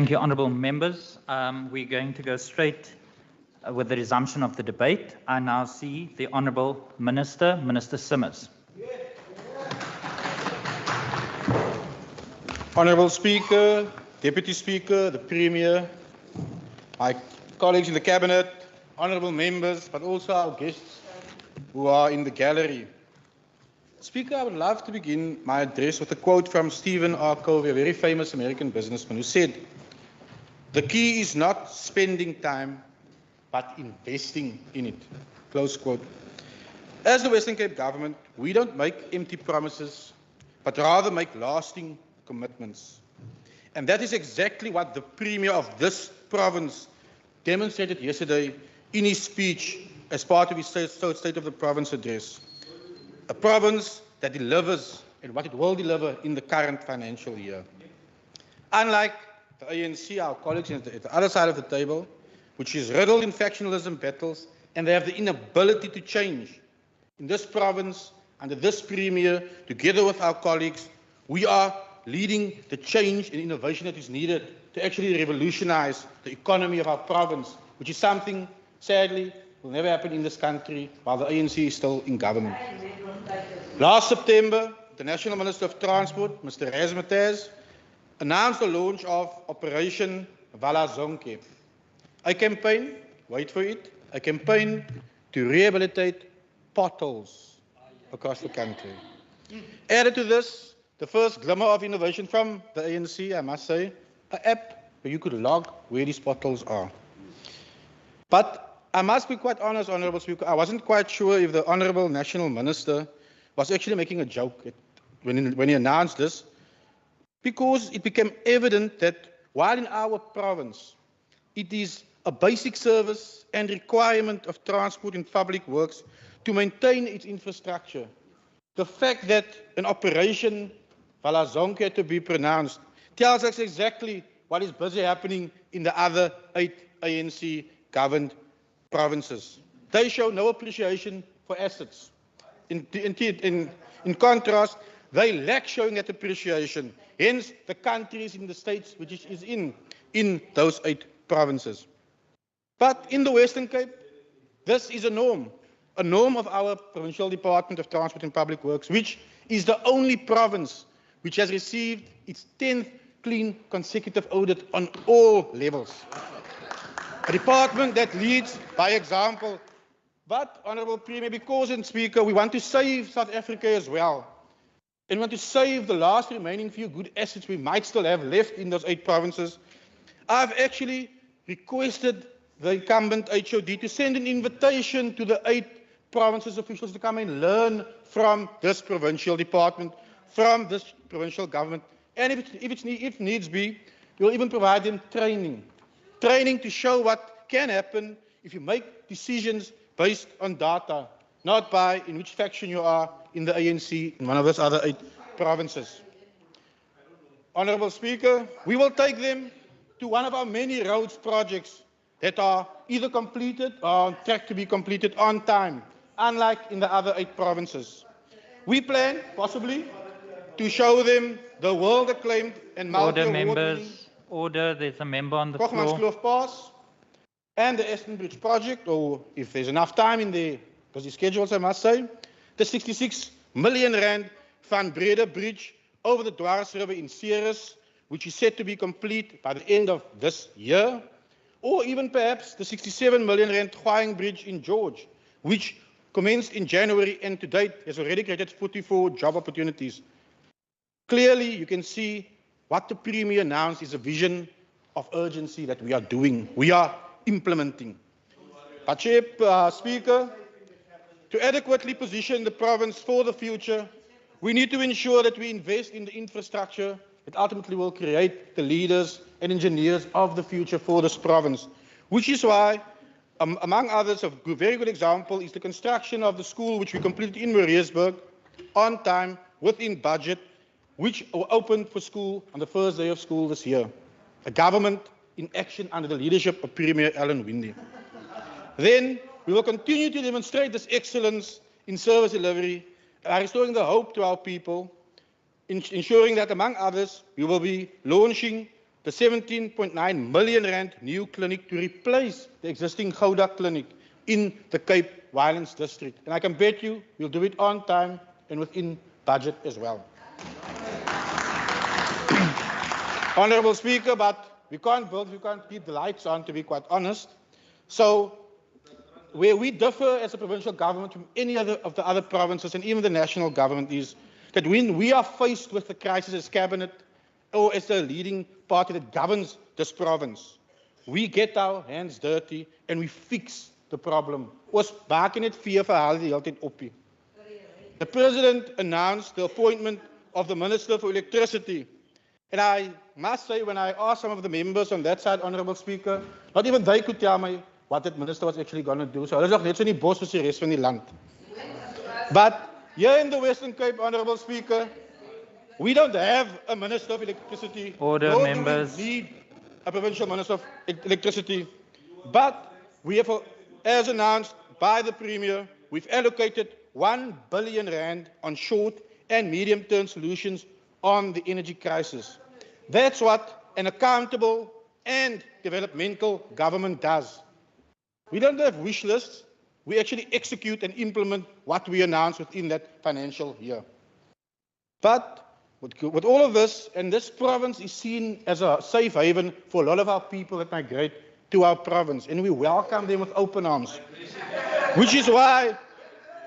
Thank you, honourable members. We're going to go straight with the resumption of the debate. I now see the Honourable Minister, Minister Simmers. Honourable Speaker, Deputy Speaker, the Premier, my colleagues in the Cabinet, honourable members, but also our guests who are in the gallery. Speaker, I would love to begin my address with a quote from Stephen R. Covey, a very famous American businessman, who said, "The key is not spending time, but investing in it." Close quote. As the Western Cape government, we don't make empty promises, but rather make lasting commitments. And that is exactly what the Premier of this province demonstrated yesterday in his speech as part of his State of the Province address. A province that delivers and what it will deliver in the current financial year. Unlike the ANC, our colleagues at the other side of the table, which is riddled in factionalism battles, and they have the inability to change. In this province, under this Premier, together with our colleagues, we are leading the change and innovation that is needed to actually revolutionize the economy of our province, which is something, sadly, will never happen in this country while the ANC is still in government. Last September, the National Minister of Transport, Mr. Razzmatazz, announced the launch of Operation Vala Zonke, a campaign, wait for it, a campaign to rehabilitate potholes across the country. Added to this, the first glimmer of innovation from the ANC, I must say, an app where you could log where these potholes are. But I must be quite honest, Honourable Speaker, I wasn't quite sure if the Honourable National Minister was actually making a joke when he announced this, because it became evident that while in our province it is a basic service and requirement of transport and public works to maintain its infrastructure, the fact that an operation Vala Zonke had to be pronounced tells us exactly what is busy happening in the other 8 ANC-governed provinces. They show no appreciation for assets. In contrast, they lack showing that appreciation. Hence, the country is in the states which it is in those 8 provinces. But in the Western Cape, this is a norm of our Provincial Department of Transport and Public Works, which is the only province which has received its 10th clean consecutive audit on all levels. A department that leads by example. But, Honourable Premier, because, and Speaker, we want to save South Africa as well. And we want to save the last remaining few good assets we might still have left in those 8 provinces. I've actually requested the incumbent HOD to send an invitation to the 8 provinces officials to come and learn from this provincial department, from this provincial government. And if needs be, we'll even provide them training to show what can happen if you make decisions based on data, not by in which faction you are in the ANC in one of those other 8 provinces. Honourable Speaker, we will take them to one of our many roads projects that are either completed or on track to be completed on time, unlike in the other 8 provinces. We plan, possibly, to show them the world-acclaimed and multi-award-winning Order, there's a member on the Kochmans floor. Kloof Pass and the Aston Bridge project, or if there's enough time in the busy schedules, I must say, the 66 million rand Van Breda Bridge over the Dwars River in Ceres, which is set to be complete by the end of this year, or even perhaps the 67 million rand Gwaing Bridge in George, which commenced in January and to date has already created 44 job opportunities. Clearly, you can see what the Premier announced is a vision of urgency that we are doing, we are implementing. But, Speaker, to adequately position the province for the future, we need to ensure that we invest in the infrastructure that ultimately will create the leaders and engineers of the future for this province, which is why, among others, a very good example is the construction of the school which we completed in Mariesburg on time, within budget, which opened for school on the first day of school this year. A government in action under the leadership of Premier Alan Winde. Then we will continue to demonstrate this excellence in service delivery by restoring the hope to our people, ensuring that, among others, we will be launching the 17.9 million rand new clinic to replace the existing Gouda clinic in the Cape Winelands district. And I can bet you we'll do it on time and within budget as well. Honourable Speaker, but we can't keep the lights on, to be quite honest. So where we differ as a provincial government from any other of the other provinces and even the national government is that when we are faced with the crisis as cabinet or as the leading party that governs this province, we get our hands dirty and we fix the problem. Ons maak net vir verhaal die hele tyd op. The President announced the appointment of the Minister for Electricity. And I must say, when I asked some of the members on that side, Honourable Speaker, not even they could tell me what that minister was actually going to do. So hulle is nog net so in die bos soos die res van die land. But here in the Western Cape, Honourable Speaker, we don't have a Minister of Electricity. Order, nor members. do we need a Provincial Minister of Electricity. But we have, as announced by the Premier, we've allocated 1 billion rand on short and medium-term solutions on the energy crisis. That's what an accountable and developmental government does. We don't have wish lists. We actually execute and implement what we announce within that financial year. But with all of this, and this province is seen as a safe haven for a lot of our people that migrate to our province, and we welcome them with open arms. Which is why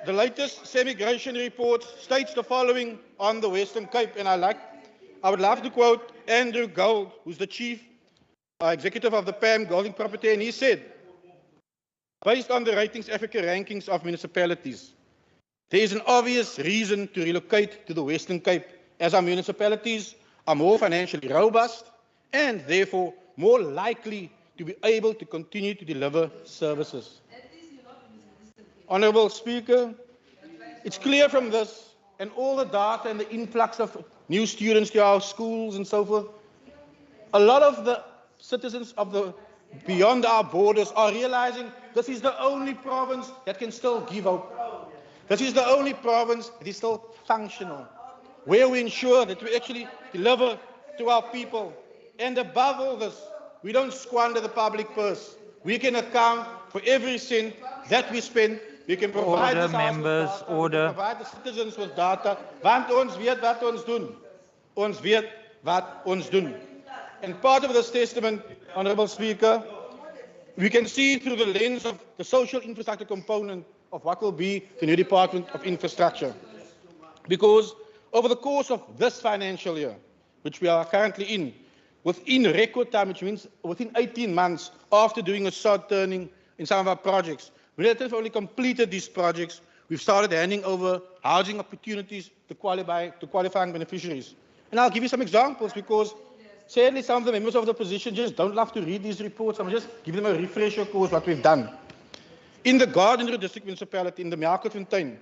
the latest Semigration report states the following on the Western Cape, and I would love to quote Andrew Gold, who's the chief executive of the PAM Golding Property, and he said, based on the Ratings Africa rankings of municipalities, there is an obvious reason to relocate to the Western Cape, as our municipalities are more financially robust and therefore more likely to be able to continue to deliver services. Honourable Speaker, it's clear from this and all the data and the influx of new students to our schools and so forth, a lot of the citizens of the beyond our borders are realizing this is the only province that can still give hope. This is the only province that is still functional, where we ensure that we actually deliver to our people. And above all this, we don't squander the public purse. We can account for every cent that we spend. We can provide Order, the members, data. order. We can provide the citizens with data. Want ons weet wat ons doen. Ons weet wat ons doen. And part of this testament, Honourable Speaker, we can see through the lens of the social infrastructure component of what will be the new Department of Infrastructure. Because over the course of this financial year, which we are currently in, within record time, which means within 18 months after doing a sod turning in some of our projects, we have only completed these projects. We've started handing over housing opportunities to qualifying beneficiaries. And I'll give you some examples because sadly some of the members of the opposition just don't love to read these reports. I'm just give them a refresher course what we've done. In the Garden District Municipality, in the Melkerfontein,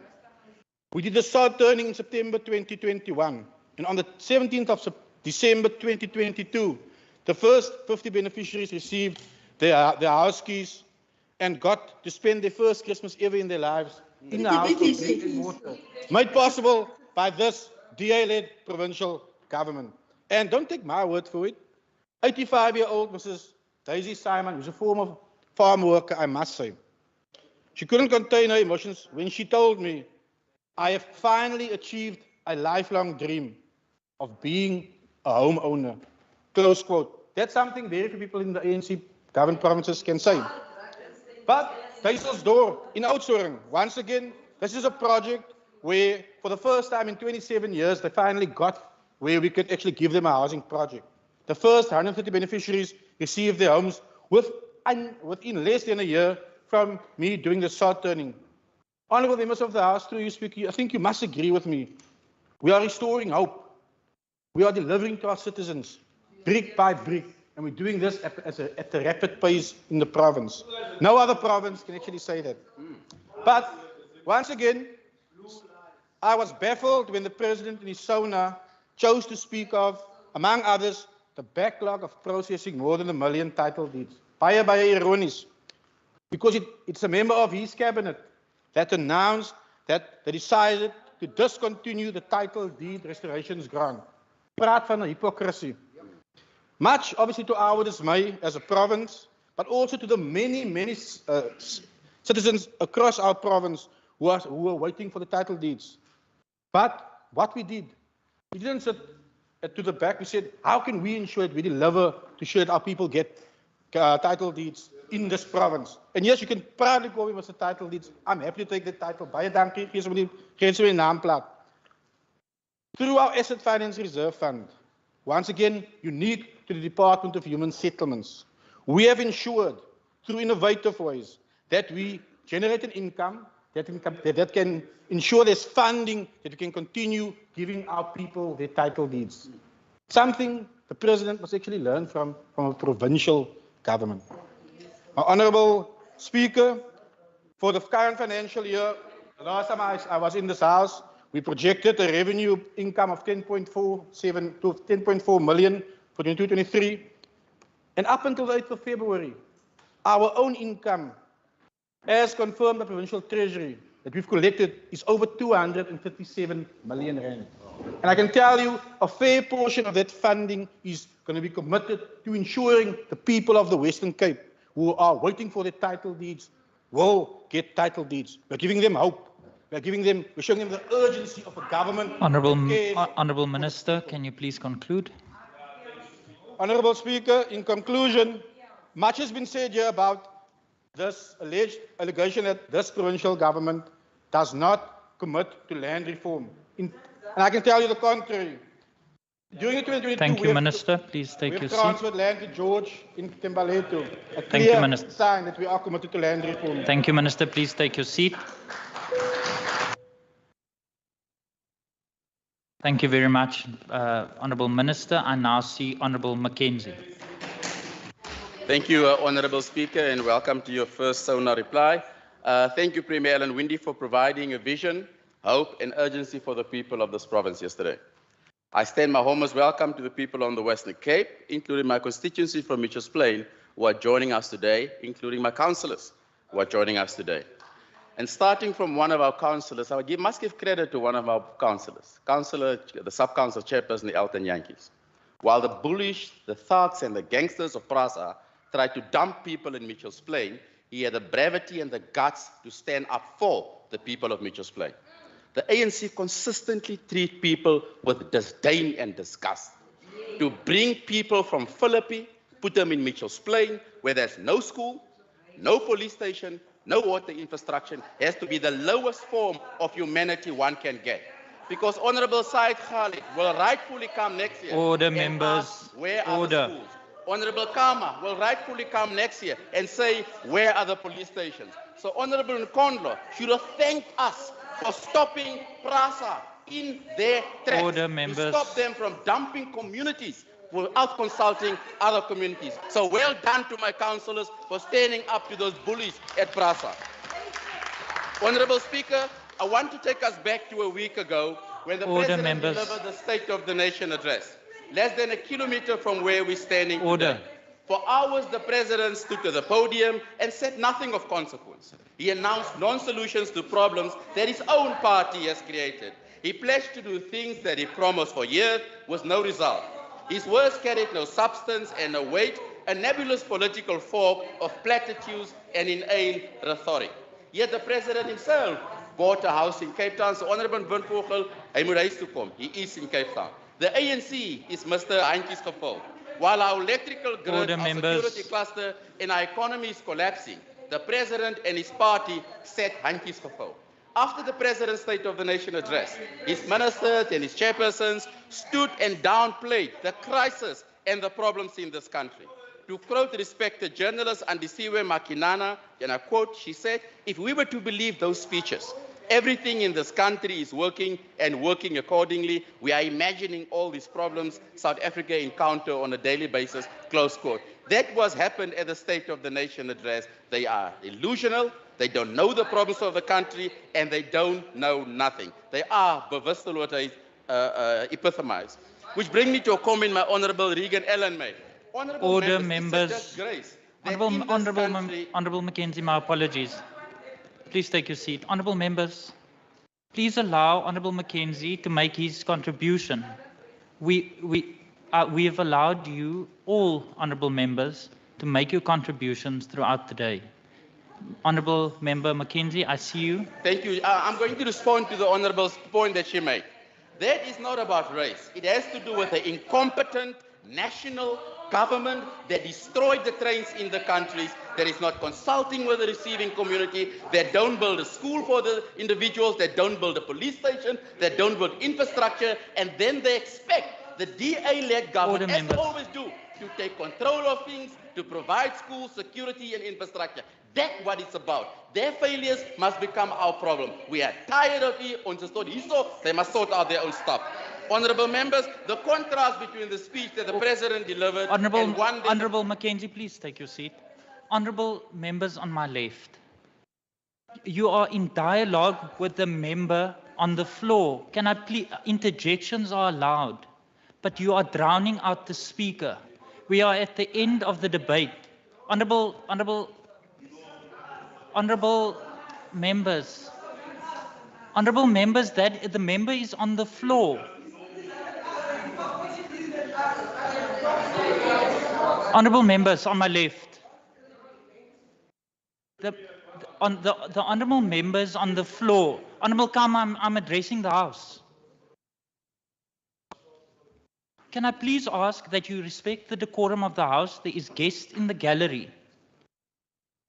we did the sod turning in September 2021. And on the 17th of December 2022, the first 50 beneficiaries received their house keys and got to spend their first Christmas ever in their lives in the house of drinking water, made possible by this DA-led provincial government. And don't take my word for it. 85-year-old Mrs. Daisy Simon, who's a former farm worker, I must say. She couldn't contain her emotions when she told me, I have finally achieved a lifelong dream of being a homeowner. Close quote. That's something very few people in the ANC governed provinces can say. But Duiselsdorp in Oudtshoorn, once again, this is a project where for the first time in 27 years, they finally got where we could actually give them a housing project. The first 150 beneficiaries received their homes within less than a year from me doing the sod turning. Honourable members of the House, through you speaking, I think you must agree with me. We are restoring hope. We are delivering to our citizens, brick by brick, and we're doing this at a rapid pace in the province. No other province can actually say that. But once again, I was baffled when the President in his SONA chose to speak of, among others, the backlog of processing more than 1 million title deeds. Baie ironies, because it's a member of his cabinet that announced that they decided to discontinue the title deed restorations grant. Praat van hypocrisy. Much, obviously, to our dismay as a province, but also to the many, many citizens across our province who are waiting for the title deeds. But what we did, we didn't sit to the back. We said, how can we ensure that we deliver to ensure that our people get title deeds in this province? And yes, you can proudly call me Mr. Title Deeds. I'm happy to take the title. Baie dankie, gee asseblief my naamplaat. Through our Asset Finance Reserve Fund, once again, unique to the Department of Human Settlements, we have ensured through innovative ways that we generate an income that can ensure there's funding that we can continue giving our people their title deeds. Something the President must actually learn from a provincial government. Honourable Speaker, for the current financial year, the last time I was in this House, we projected a revenue income of 10.47 to 10.4 million for 2023. And up until the 8th of February, our own income, as confirmed by Provincial Treasury, that we've collected is over 237 million rand. And I can tell you a fair portion of that funding is going to be committed to ensuring the people of the Western Cape who are waiting for their title deeds will get title deeds. We're giving them hope. We're showing them the urgency of a government. Honourable Minister, can you please conclude? Honourable Speaker, in conclusion, much has been said here about this alleged allegation that this provincial government does not commit to land reform. And I can tell you the contrary. During the 2022, Thank you, Minister. Please take your we seat. have transferred land to George in Tembaleto, a Thank you, clear Minister. sign that we are committed to land reform. Thank you, Minister. Please take your seat. Thank you very much, Honourable Minister. I now see Honourable Mackenzie. Thank you, Honourable Speaker, and welcome to your first SONA reply. Thank you, Premier Alan Winde, for providing a vision, hope, and urgency for the people of this province yesterday. I extend my warmest welcome to the people on the Western Cape, including my constituency from Mitchells Plain, who are joining us today, including my councillors who are joining us today. And starting from one of our councillors, must give credit to one of our councillors, the sub-council chairperson, the Elton Yankees. While the bullish, the thugs, and the gangsters of Prasa tried to dump people in Mitchells Plain, he had the brevity and the guts to stand up for the people of Mitchells Plain. The ANC consistently treat people with disdain and disgust. To bring people from Philippi, put them in Mitchells Plain, where there's no school, no police station, no water infrastructure, has to be the lowest form of humanity one can get. Because Honourable Said Khalid will rightfully come next year. Order, members. Where are the schools? Honourable Kama will rightfully come next year and say, where are the police stations? So Honourable Nkondlo should have thanked us for stopping Prasa in their tracks. Order, members. To stop them from dumping communities without consulting other communities. So well done to my councillors for standing up to those bullies at Prasa. Honourable Speaker, I want to take us back to a week ago when the President delivered the State of the Nation address, less than a kilometre from where we're standing today. For hours, the President stood to the podium and said nothing of consequence. He announced non-solutions to problems that his own party has created. He pledged to do things that he promised for years with no result. His words carried no substance and no weight, a nebulous political fog of platitudes and inane rhetoric. Yet the President himself bought a house in Cape Town. So Honourable Windvogel, hy moet huis toe kom. He is in Cape Town. The ANC is Mr. Handjies gevul. While our electrical grid, our security cluster, and our economy is collapsing, the President and his party said handjies gevul. After the President's State of the Nation address, his ministers and his chairpersons stood and downplayed the crisis and the problems in this country. To quote respected journalist Andisiwe Makinana, and I quote, she said, if we were to believe those speeches, everything in this country is working and working accordingly. We are imagining all these problems South Africa encounter on a daily basis, close quote. That was happened at the State of the Nation address. They are illusional, they don't know the problems of the country, and they don't know nothing. They are bewusteloosheid epitomized. Which brings me to a comment my Honourable Regan Allen made. Order, members. Honourable Mackenzie, my apologies. Please take your seat. Honourable members, please allow Honourable Mackenzie to make his contribution. We have allowed you, all honourable members, to make your contributions throughout the day. Honourable Member Mackenzie, I see you. Thank you. I'm going to respond to the Honourable's point that she made. That is not about race. It has to do with the incompetent national government that destroyed the trains in the countries, that is not consulting with the receiving community, that don't build a school for the individuals, that don't build a police station, that don't build infrastructure, and then they expect the DA-led government, as they always do, to take control of things, to provide schools, security, and infrastructure. That's what it's about. Their failures must become our problem. We are tired of it. They must sort out their own stuff. Honourable members, the contrast between the speech that the President delivered and one... Honourable Mackenzie, please take your seat. Honourable members on my left, you are in dialogue with the member on the floor. Can I please... Interjections are allowed, but you are drowning out the speaker. We are at the end of the debate. Honourable members, that the member is on the floor. Honourable members on my left, the honourable members on the floor. Honourable Kam, I'm addressing the House. Can I please ask that you respect the decorum of the House? There is guests in the gallery.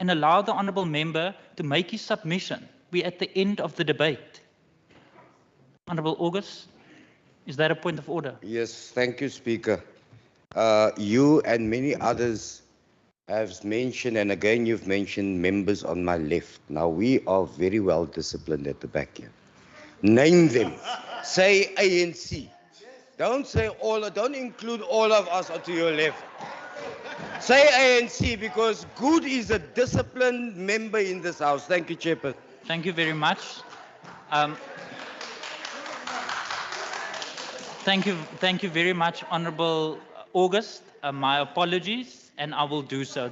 And allow the honourable member to make his submission. We're at the end of the debate. Honourable August, is that a point of order? Yes, thank you, Speaker. You and many others have mentioned, and again you've mentioned members on my left. Now, we are very well disciplined at the back here. Name them. Say ANC. Don't say don't include all of us onto your left. Say ANC, because Good is a disciplined member in this House. Thank you, Chairperson. Thank you very much. Thank you very much, Honourable August. My apologies, and I will do so.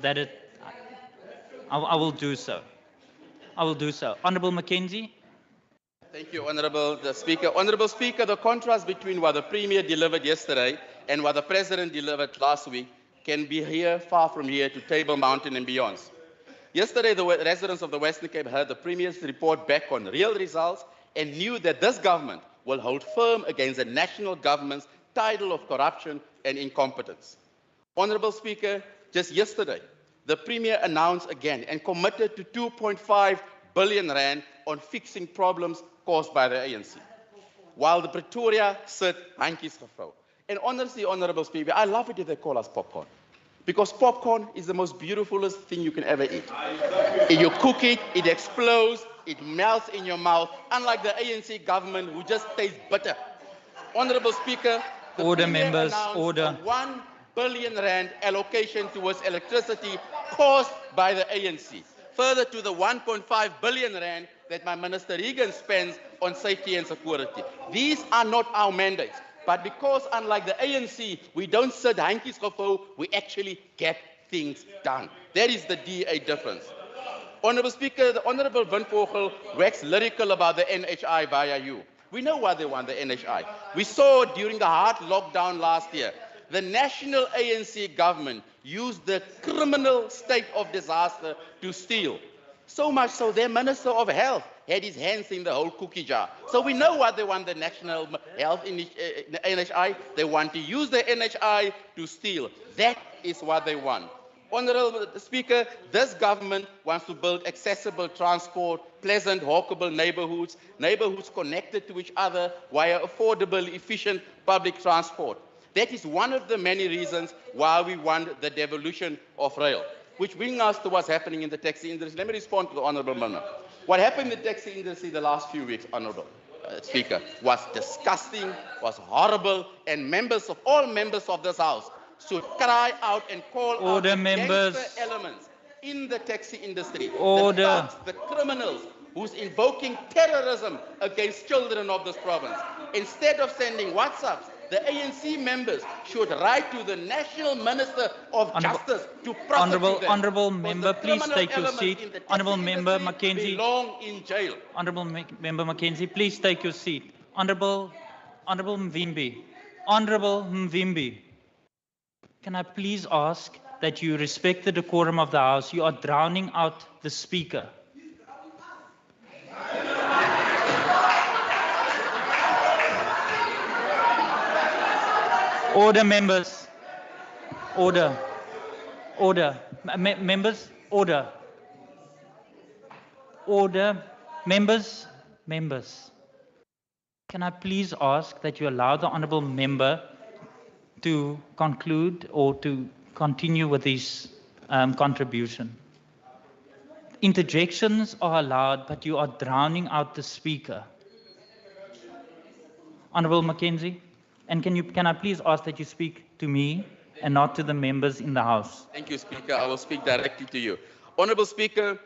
I will do so. I will do so. Honourable Mackenzie. Thank you, Honourable Speaker. Honourable Speaker, the contrast between what the Premier delivered yesterday and what the President delivered last week can be here, far from here, to Table Mountain and beyond. Yesterday, the residents of the Western Cape heard the Premier's report back on real results and knew that this government will hold firm against the national government's title of corruption and incompetence. Honourable Speaker, just yesterday, the Premier announced again and committed to 2.5 billion rand on fixing problems caused by the ANC, while the Pretoria sit handjies gevou. And honestly, Honourable Speaker, I love it if they call us popcorn, because popcorn is the most beautifulest thing you can ever eat. If you cook it, it explodes, it melts in your mouth, unlike the ANC government who just tastes bitter. Honourable Speaker, the Order, Premier members, announced order. a 1 billion rand allocation towards electricity caused by the ANC. Further to the 1.5 billion rand that my Minister Regan spends on safety and security. These are not our mandates. But because, unlike the ANC, we don't sit handjies gevou, we actually get things done. That is the DA difference. Honourable Speaker, the Honourable Windvogel waxed lyrical about the NHI via you. We know why they want the NHI. We saw during the hard lockdown last year, the national ANC government used the criminal state of disaster to steal. So much so their Minister of Health had his hands in the whole cookie jar. So we know what they want the National Health NHI. They want to use the NHI to steal. That is what they want. Honourable Speaker, this government wants to build accessible transport, pleasant, walkable neighbourhoods, neighbourhoods connected to each other via affordable, efficient public transport. That is one of the many reasons why we want the devolution of rail. Which brings us to what's happening in the taxi industry. Let me respond to the Honourable Member. What happened in the taxi industry the last few weeks, Honourable Speaker, was disgusting, was horrible, and all members of this House should cry out and call out the gangster elements in the taxi industry. Order. The thugs, the criminals who's invoking terrorism against children of this province. Instead of sending WhatsApps, the ANC members should write to the National Minister of Justice to prosecute them. Honourable Member, please take your seat. Honourable Member Mackenzie. Belong in jail. Honourable Member Mackenzie, please take your seat. Honourable Mvimbi. Honourable Mvimbi. Can I please ask that you respect the decorum of the House? You are drowning out the Speaker. Order, members. Order. Order. Members, order. Order. Members, members. Can I please ask that you allow the honourable member to conclude or to continue with his contribution? Interjections are allowed, but you are drowning out the Speaker. Honourable Mackenzie, and can I please ask that you speak to me and not to the members in the House? Thank you, Speaker. I will speak directly to you. Honourable Speaker,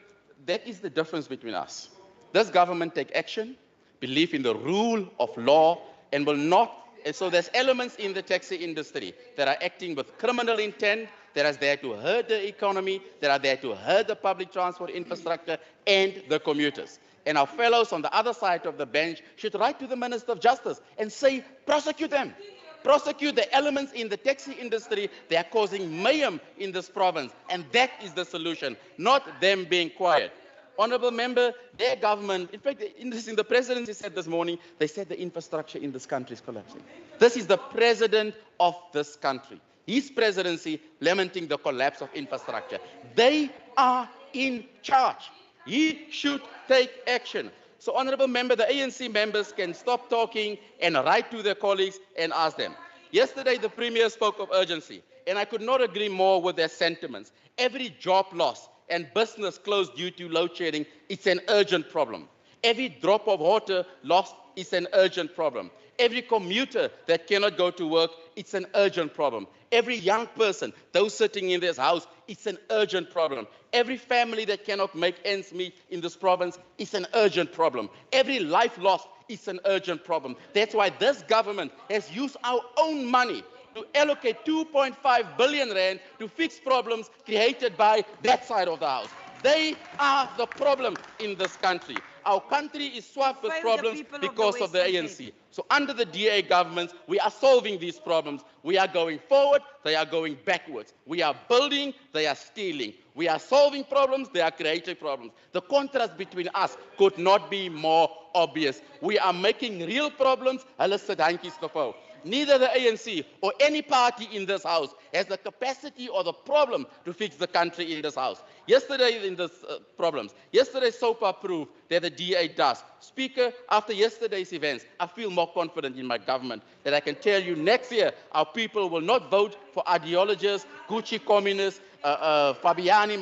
that is the difference between us. Does government take action, believe in the rule of law, and will not? And so there's elements in the taxi industry that are acting with criminal intent, that is there to hurt the economy, that are there to hurt the public transport infrastructure and the commuters. And our fellows on the other side of the bench should write to the Minister of Justice and say, prosecute them. Prosecute the elements in the taxi industry. They are causing mayhem in this province. And that is the solution, not them being quiet. Honourable member, their government, in fact, interesting, the presidency said this morning, they said the infrastructure in this country is collapsing. This is the president of this country. His presidency lamenting the collapse of infrastructure. They are in charge. He should take action. So, honourable member, the ANC members can stop talking and write to their colleagues and ask them. Yesterday, the Premier spoke of urgency, and I could not agree more with their sentiments. Every job loss and business closed due to load shedding, it's an urgent problem. Every drop of water lost is an urgent problem. Every commuter that cannot go to work, it's an urgent problem. Every young person, those sitting in this house, it's an urgent problem. Every family that cannot make ends meet in this province, it's an urgent problem. Every life lost, it's an urgent problem. That's why this government has used our own money to allocate 2.5 billion rand to fix problems created by that side of the house. They are the problem in this country. Our country is swamped with problems because of the ANC. So under the DA government, we are solving these problems. We are going forward, they are going backwards. We are building, they are stealing. We are solving problems, they are creating problems. The contrast between us could not be more obvious. We are making real problems. Hulle sit handjies gevou. Neither the ANC or any party in this house has the capacity or the problem to fix the country in this house. Yesterday in this problems, yesterday SOPA proved that the DA does. Speaker, after yesterday's events, I feel more confident in my government that I can tell you next year our people will not vote for ideologists, Gucci communists, Fabiani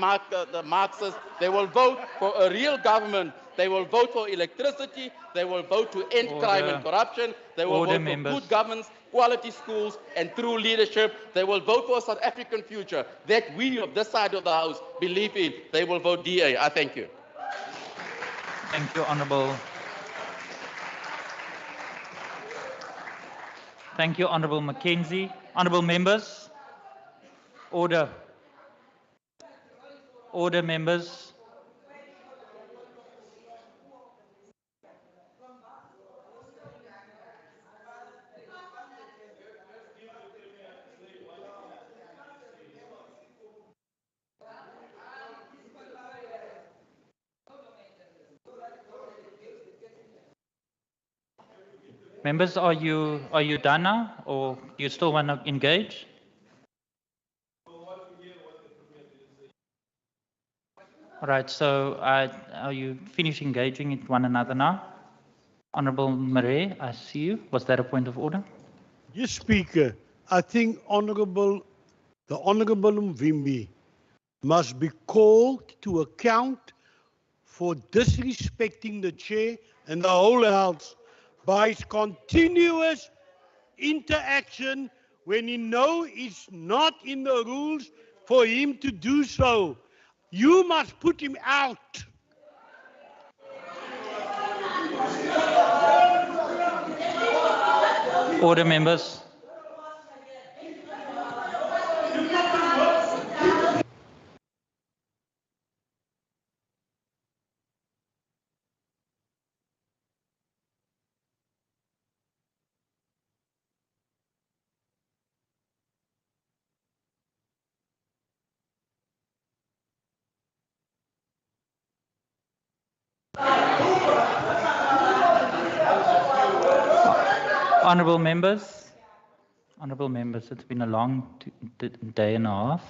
the Marxists. They will vote for a real government. They will vote for electricity. They will vote to end crime and corruption. They will vote for good governance, quality schools, and true leadership. They will vote for a South African future that we of this side of the house believe in. They will vote DA. I thank you. Thank you, Honourable. Thank you, Honourable Mackenzie. Honourable members, order. Order, members. Members, are you done now, or do you still want to engage? All right. So, are you finished engaging with one another now? Honourable Murray, I see you. Was that a point of order? Yes, Speaker. I think the Honourable Mvimbi must be called to account for disrespecting the chair and the whole house by his continuous interaction when he knows it's not in the rules for him to do so. You must put him out. Order, members. Honourable members, it's been a long day and a half.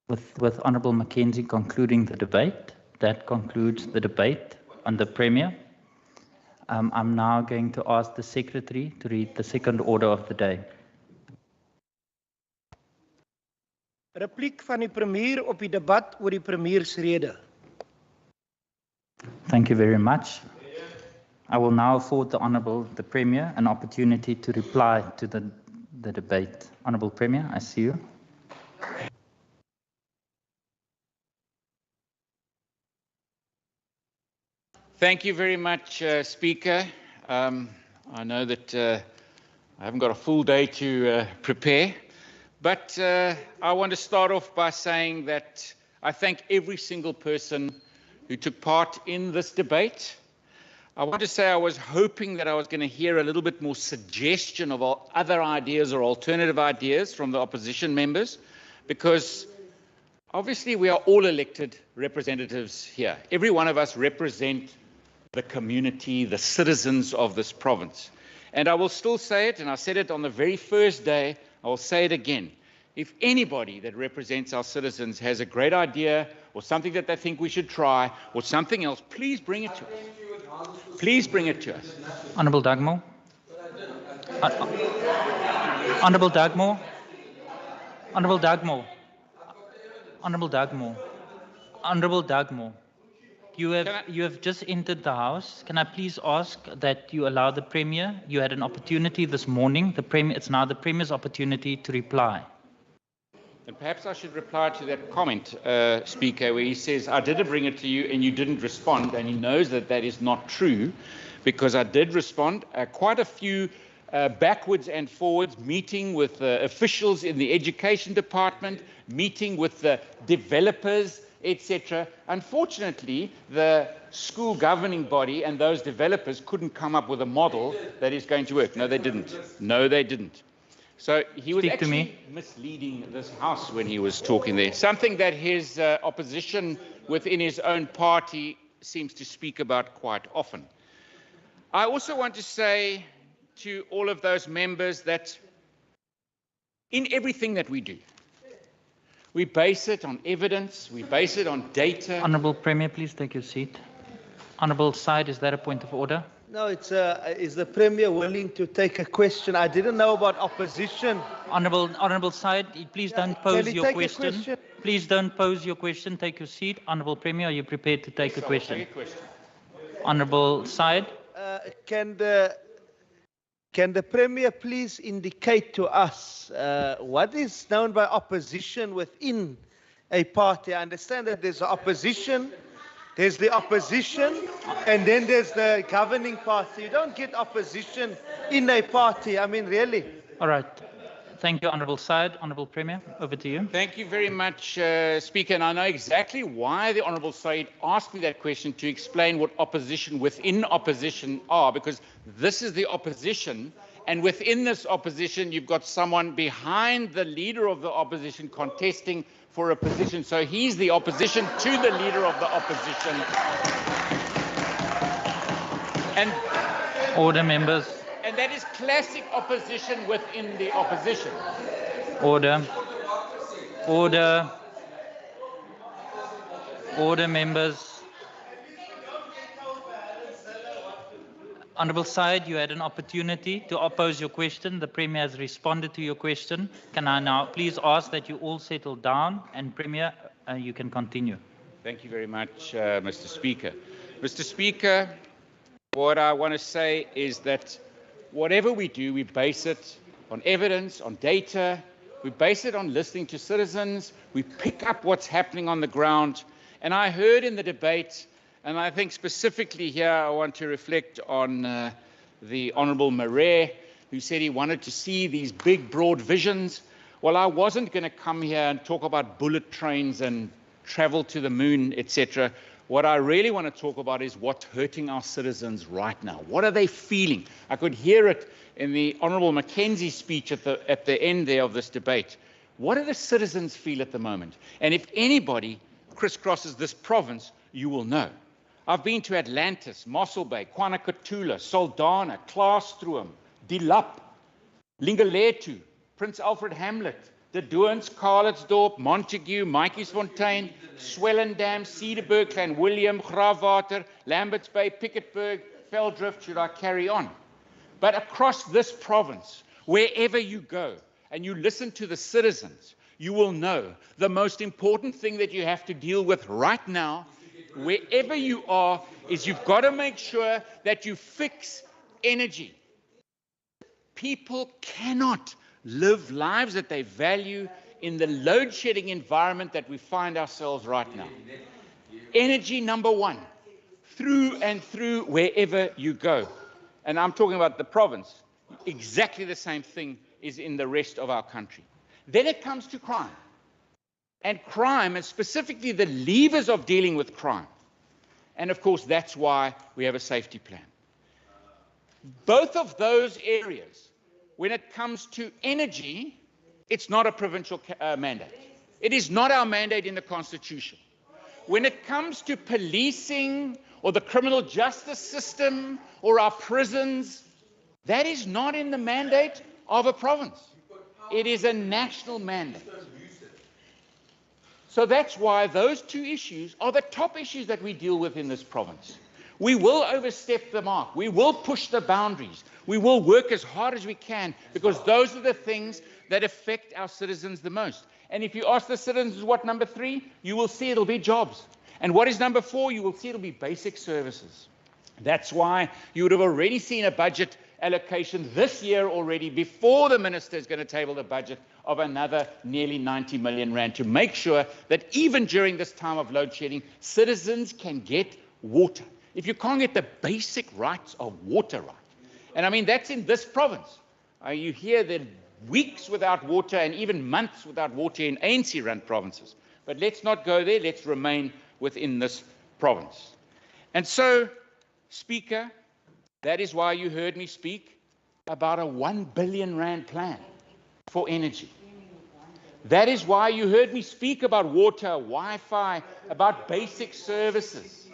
With Honourable Mackenzie concluding the debate, that concludes the debate on the Premier. I'm now going to ask the Secretary to read the second order of the day. Repliek van die premier op die debat oor die premiersrede. Thank you very much. I will now afford the Premier an opportunity to reply to the debate. Honourable Premier, I see you. Thank you very much, Speaker. I know that I haven't got a full day to prepare, but I want to start off by saying that I thank every single person who took part in this debate. I want to say I was hoping that I was going to hear a little bit more suggestion of other ideas or alternative ideas from the opposition members, because obviously we are all elected representatives here. Every one of us represent the community, the citizens of this province. And I will still say it, and I said it on the very first day, I will say it again. If anybody that represents our citizens has a great idea or something that they think we should try or something else, please bring it to us. Please bring it to us. Honourable Dugmore. Honourable Dugmore. Honourable Dugmore. Honourable Dugmore. Honourable Dugmore. You have just entered the House. Can I please ask that you allow the Premier? You had an opportunity this morning. It's now the Premier's opportunity to reply. And perhaps I should reply to that comment, Speaker, where he says, I did bring it to you and you didn't respond, and he knows that that is not true, because I did respond. Quite a few backwards and forwards, meeting with officials in the education department, meeting with the developers, etc. Unfortunately, the school governing body and those developers couldn't come up with a model that is going to work. No, they didn't. No, they didn't. So he was actually misleading this House when he was talking there, something that his opposition within his own party seems to speak about quite often. I also want to say to all of those members that in everything that we do, we base it on evidence, we base it on data. Honourable Premier, please take your seat. Honourable Syed, is that a point of order? No, is the Premier willing to take a question? I didn't know about opposition. Honourable Syed, please don't pose your question. Please don't pose your question. Take your seat. Honourable Premier, are you prepared to take a question? Honourable Syed. Can the Premier please indicate to us what is known by opposition within a party? I understand that there's opposition. There's the opposition, and then there's the governing party. You don't get opposition in a party. I mean, really. All right. Thank you, Honourable Syed. Honourable Premier, over to you. Thank you very much, Speaker. And I know exactly why the Honourable Syed asked me that question, to explain what opposition within opposition are, because this is the opposition. And within this opposition, you've got someone behind the leader of the opposition contesting for a position. So he's the opposition to the leader of the opposition. And order, members. And that is classic opposition within the opposition. Order. Order. Order, members. Honourable Syed, you had an opportunity to oppose your question. The Premier has responded to your question. Can I now please ask that you all settle down, and Premier, you can continue. Thank you very much, Mr. Speaker. Mr. Speaker, what I want to say is that whatever we do, we base it on evidence, on data. We base it on listening to citizens. We pick up what's happening on the ground. And I heard in the debate, and I think specifically here I want to reflect on the Honourable Marais, who said he wanted to see these big, broad visions. Well, I wasn't going to come here and talk about bullet trains and travel to the moon, etc. What I really want to talk about is what's hurting our citizens right now. What are they feeling? I could hear it in the Honourable Mackenzie's speech at the end there of this debate. What do the citizens feel at the moment? And if anybody crisscrosses this province, you will know. I've been to Atlantis, Mossel Bay, Kwanakatula, Saldanha, Klaastroom, Dilap, Lingaletu, Prince Alfred Hamlet, De Doorns, Carlitsdorp, Montague, Maatjiesfontein, Swellendam, Cedarburg, Clan William, Graafwater, Lamberts Bay, Piketberg, Veldrift, should I carry on? But across this province, wherever you go and you listen to the citizens, you will know the most important thing that you have to deal with right now, wherever you are, is you've got to make sure that you fix energy. People cannot live lives that they value in the load-shedding environment that we find ourselves right now. Energy, number one, through and through wherever you go. And I'm talking about the province. Exactly the same thing is in the rest of our country. Then it comes to crime. And crime, and specifically the levers of dealing with crime. And of course, that's why we have a safety plan. Both of those areas, when it comes to energy, it's not a provincial mandate. It is not our mandate in the Constitution. When it comes to policing or the criminal justice system or our prisons, that is not in the mandate of a province. It is a national mandate. So that's why those two issues are the top issues that we deal with in this province. We will overstep the mark. We will push the boundaries. We will work as hard as we can because those are the things that affect our citizens the most. And if you ask the citizens what number 3, you will see it'll be jobs. And what is number 4? You will see it'll be basic services. That's why you would have already seen a budget allocation this year already before the minister is going to table the budget of another nearly 90 million rand to make sure that even during this time of load shedding, citizens can get water. If you can't get the basic rights of water right, and I mean that's in this province. You hear that weeks without water and even months without water in ANC-run provinces. But let's not go there. Let's remain within this province. And so, Speaker, that is why you heard me speak about a 1 billion rand plan for energy. That is why you heard me speak about water, Wi-Fi, about basic services.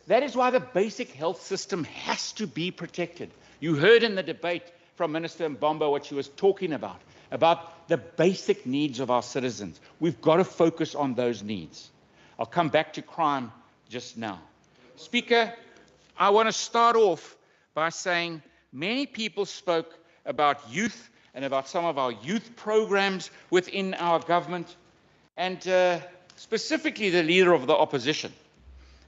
That is why the basic health system has to be protected. You heard in the debate from Minister Mbombo what she was talking about the basic needs of our citizens. We've got to focus on those needs. I'll come back to crime just now. Speaker, I want to start off by saying many people spoke about youth and about some of our youth programs within our government, and specifically the leader of the opposition.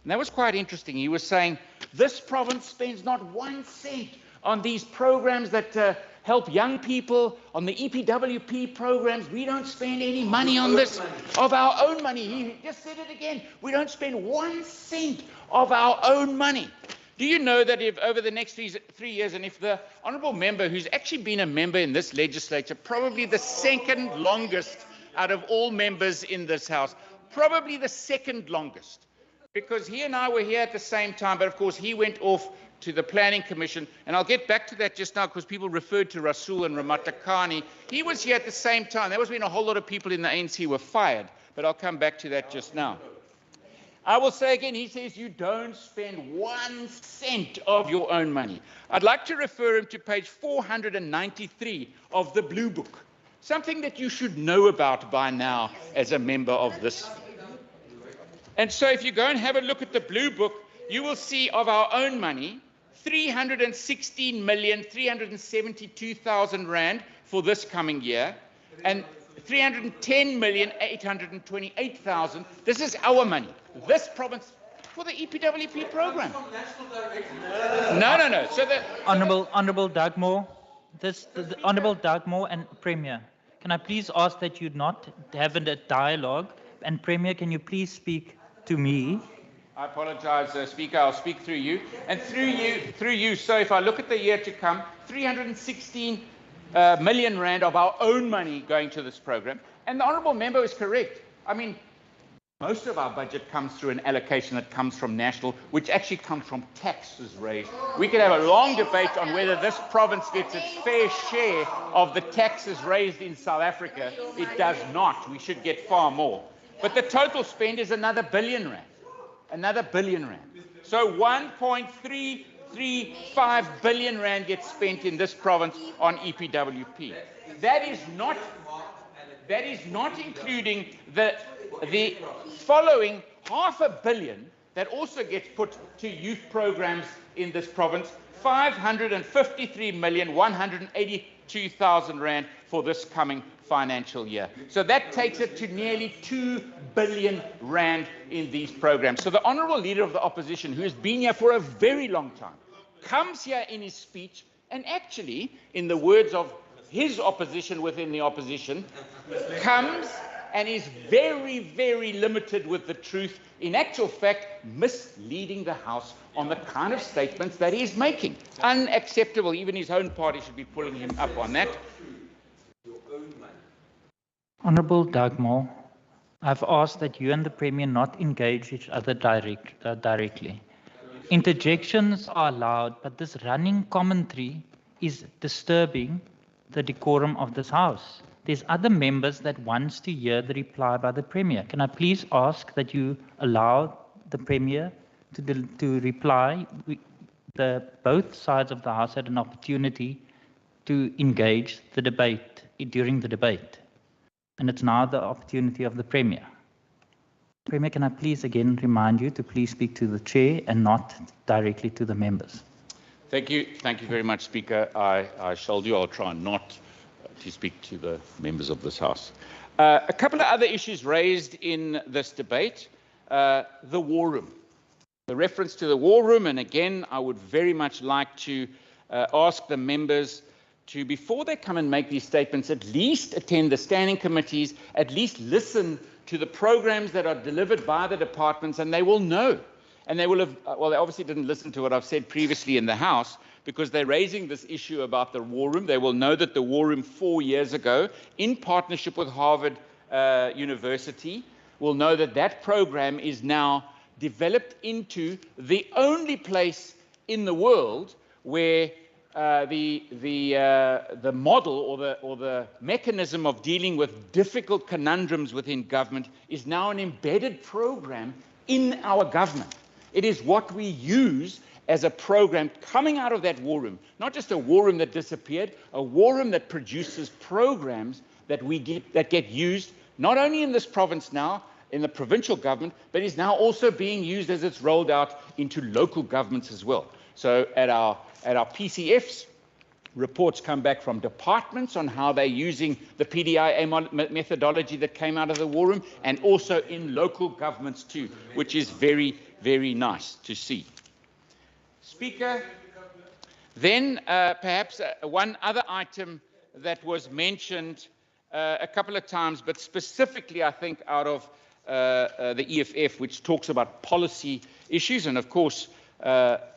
And that was quite interesting. He was saying, this province spends not 1 cent on these programs that help young people, on the EPWP programs. We don't spend any money on this of our own money. He just said it again. We don't spend 1 cent of our own money. Do you know that if over the next 3 years, and if the honourable member, who's actually been a member in this legislature, probably the second longest out of all members in this House, probably the second longest, because he and I were here at the same time, but of course he went off to the Planning Commission, and I'll get back to that just now because people referred to Rasool and Ramatakani. He was here at the same time. There was when a whole lot of people in the ANC were fired, but I'll come back to that just now. I will say again, he says you don't spend 1 cent of your own money. I'd like to refer him to page 493 of the Blue Book, something that you should know about by now as a member of this. And so if you go and have a look at the Blue Book, you will see of our own money, 316,372,000 rand for this coming year, and 310,828,000. This is our money. This province for the EPWP program. No. So the Honourable Doug Moore, the Honourable Doug Moore and Premier, can I please ask that you not have a dialogue? And Premier, can you please speak to me? I apologize, Speaker. I'll speak through you. And through you. So if I look at the year to come, 316 million rand of our own money going to this program. And the honourable member is correct. I mean, most of our budget comes through an allocation that comes from national, which actually comes from taxes raised. We could have a long debate on whether this province gets its fair share of the taxes raised in South Africa. It does not. We should get far more. But the total spend is another 1 billion rand. Another 1 billion rand. So 1.335 billion rand gets spent in this province on EPWP. That is not including the following R500 million that also gets put to youth programs in this province, 553,182,000 rand for this coming financial year. So that takes it to nearly 2 billion rand in these programs. So the honourable leader of the opposition, who has been here for a very long time, comes here in his speech and actually, in the words of his opposition within the opposition, comes and is very, very limited with the truth, in actual fact, misleading the House on the kind of statements that he is making. Unacceptable. Even his own party should be pulling him up on that. Honourable Dagmar, I've asked that you and the Premier not engage each other directly. Interjections are allowed, but this running commentary is disturbing the decorum of this House. There's other members that wants to hear the reply by the Premier. Can I please ask that you allow the Premier to reply? Both sides of the House had an opportunity to engage the debate during the debate. And it's now the opportunity of the Premier. Premier, can I please again remind you to please speak to the Chair and not directly to the members? Thank you. Thank you very much, Speaker. I shall do. I'll try not to speak to the members of this House. A couple of other issues raised in this debate. The war room. The reference to the war room, and again, I would very much like to ask the members to, before they come and make these statements, at least attend the standing committees, at least listen to the programs that are delivered by the departments, and they will know. And they will have, well, they obviously didn't listen to what I've said previously in the House, because they're raising this issue about the war room. They will know that the war room 4 years ago, in partnership with Harvard University, will know that that program is now developed into the only place in the world where the model or the mechanism of dealing with difficult conundrums within government is now an embedded program in our government. It is what we use as a program coming out of that war room, not just a war room that disappeared, a war room that produces programs that get used not only in this province now, in the provincial government, but is now also being used as it's rolled out into local governments as well. So at our PCFs, reports come back from departments on how they're using the PDIA methodology that came out of the war room, and also in local governments too, which is very, very nice to see. Speaker, then perhaps one other item that was mentioned a couple of times, but specifically I think out of the EFF, which talks about policy issues, and of course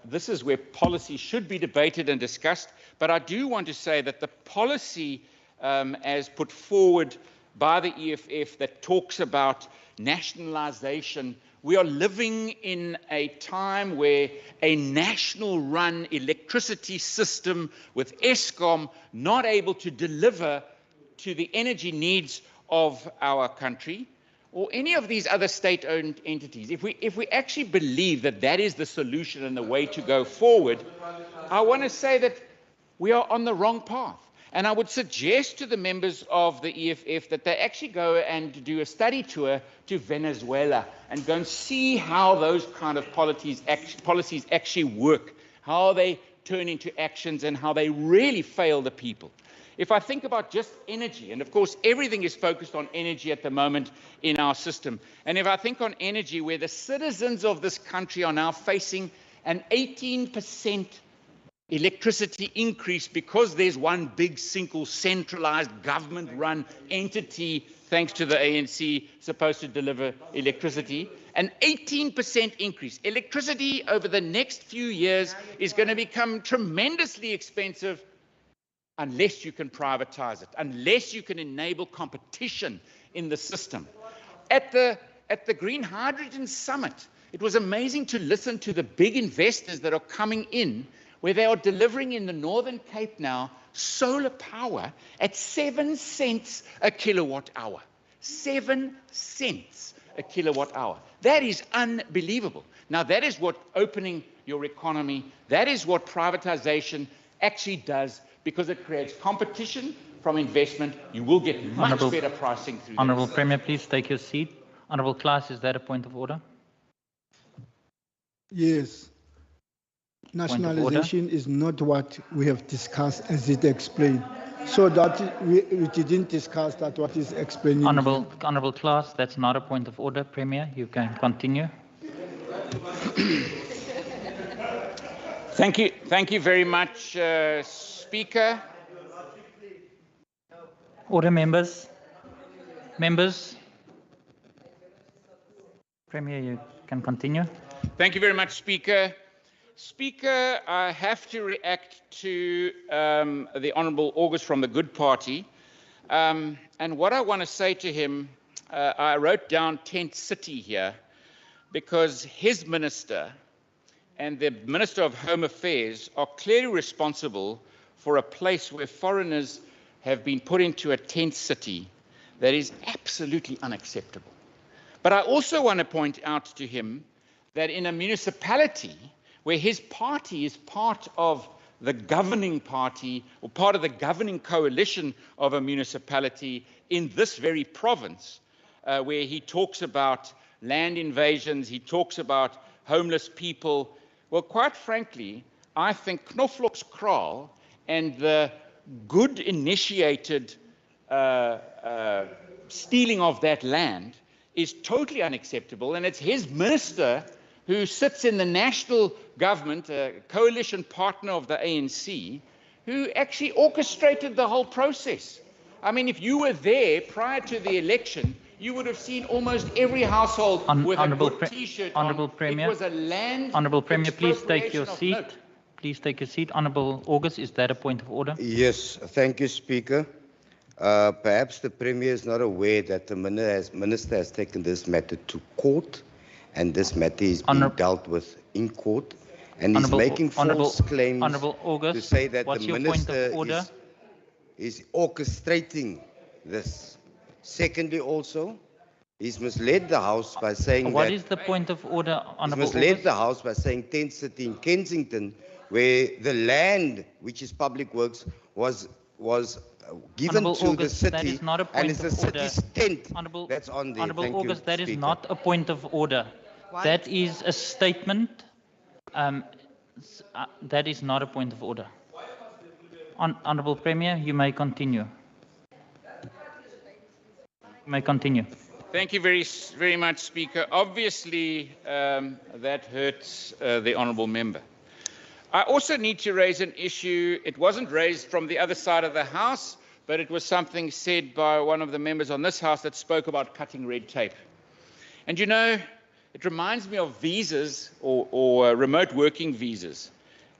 this is where policy should be debated and discussed, but I do want to say that the policy as put forward by the EFF that talks about nationalisation, we are living in a time where a national-run electricity system with Eskom not able to deliver to the energy needs of our country, or any of these other state-owned entities, if we actually believe that that is the solution and the way to go forward, I want to say that we are on the wrong path. And I would suggest to the members of the EFF that they actually go and do a study tour to Venezuela and go and see how those kind of policies actually work, how they turn into actions, and how they really fail the people. If I think about just energy, and of course everything is focused on energy at the moment in our system, and if I think on energy where the citizens of this country are now facing an 18% electricity increase because there's one big single centralized government-run entity, thanks to the ANC, supposed to deliver electricity, an 18% increase. Electricity over the next few years is going to become tremendously expensive unless you can privatize it, unless you can enable competition in the system. At the Green Hydrogen Summit, it was amazing to listen to the big investors that are coming in, where they are delivering in the Northern Cape now solar power at 7 cents a kilowatt hour. 7 cents a kilowatt hour. That is unbelievable. Now, that is what opening your economy, that is what privatization actually does, because it creates competition from investment. You will get much better pricing through Honourable that. Premier, please take your seat. Honourable Klaas, is that a point of order? Yes. Nationalization is not what we have discussed as it explained. So that we didn't discuss that what is explaining. Honourable Klaas, that's not a point of order. Premier, you can continue. Thank you very much, Speaker. Order, members. Members. Premier, you can continue. Thank you very much, Speaker. Speaker, I have to react to the Honourable August from the Good Party. And what I want to say to him, I wrote down tent city here, because his minister and the Minister of Home Affairs are clearly responsible for a place where foreigners have been put into a tent city that is absolutely unacceptable. But I also want to point out to him that in a municipality where his party is part of the governing party or part of the governing coalition of a municipality in this very province, where he talks about land invasions, he talks about homeless people. Well, quite frankly, I think Knoflokskraal and the good initiated stealing of that land is totally unacceptable, and it's his minister who sits in the national government, a coalition partner of the ANC, who actually orchestrated the whole process. I mean, if you were there prior to the election, you would have seen almost every household with a good T-shirt on. Honourable Premier, it was a land Honourable Premier, please take your expropriation of seat. note. Please take your seat. Honourable August, is that a point of order? Yes, thank you, Speaker. Perhaps the Premier is not aware that the Minister has taken this matter to court, and this matter is being dealt with in court, and he's making false claims August, to say that what's the your point of Minister order? is orchestrating this. Secondly, also, he's misled the House by saying What that... is the point of order, He's Honourable misled August? the House by saying tent city in Kensington, where the land, which is public works, was given Honourable to August, the that city, is not a and point it's the of order. city's tent Honourable, that's on there. Honourable Thank August, you, that is Speaker. not a point of order. That is a statement. That is not a point of order. Honourable Premier, you may continue. You may continue. Thank you very much, Speaker. Obviously, that hurts the honourable member. I also need to raise an issue. It wasn't raised from the other side of the House, but it was something said by one of the members on this House that spoke about cutting red tape. And you know, it reminds me of visas or remote working visas,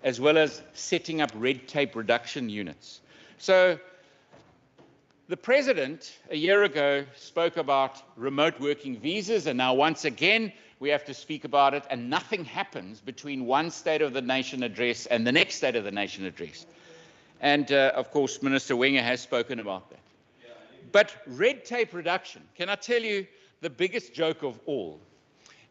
as well as setting up red tape reduction units. So the President, a year ago, spoke about remote working visas, and now once again, we have to speak about it, and nothing happens between one State of the Nation address and the next State of the Nation address. And, of course, Minister Wenger has spoken about that. But red tape reduction, can I tell you the biggest joke of all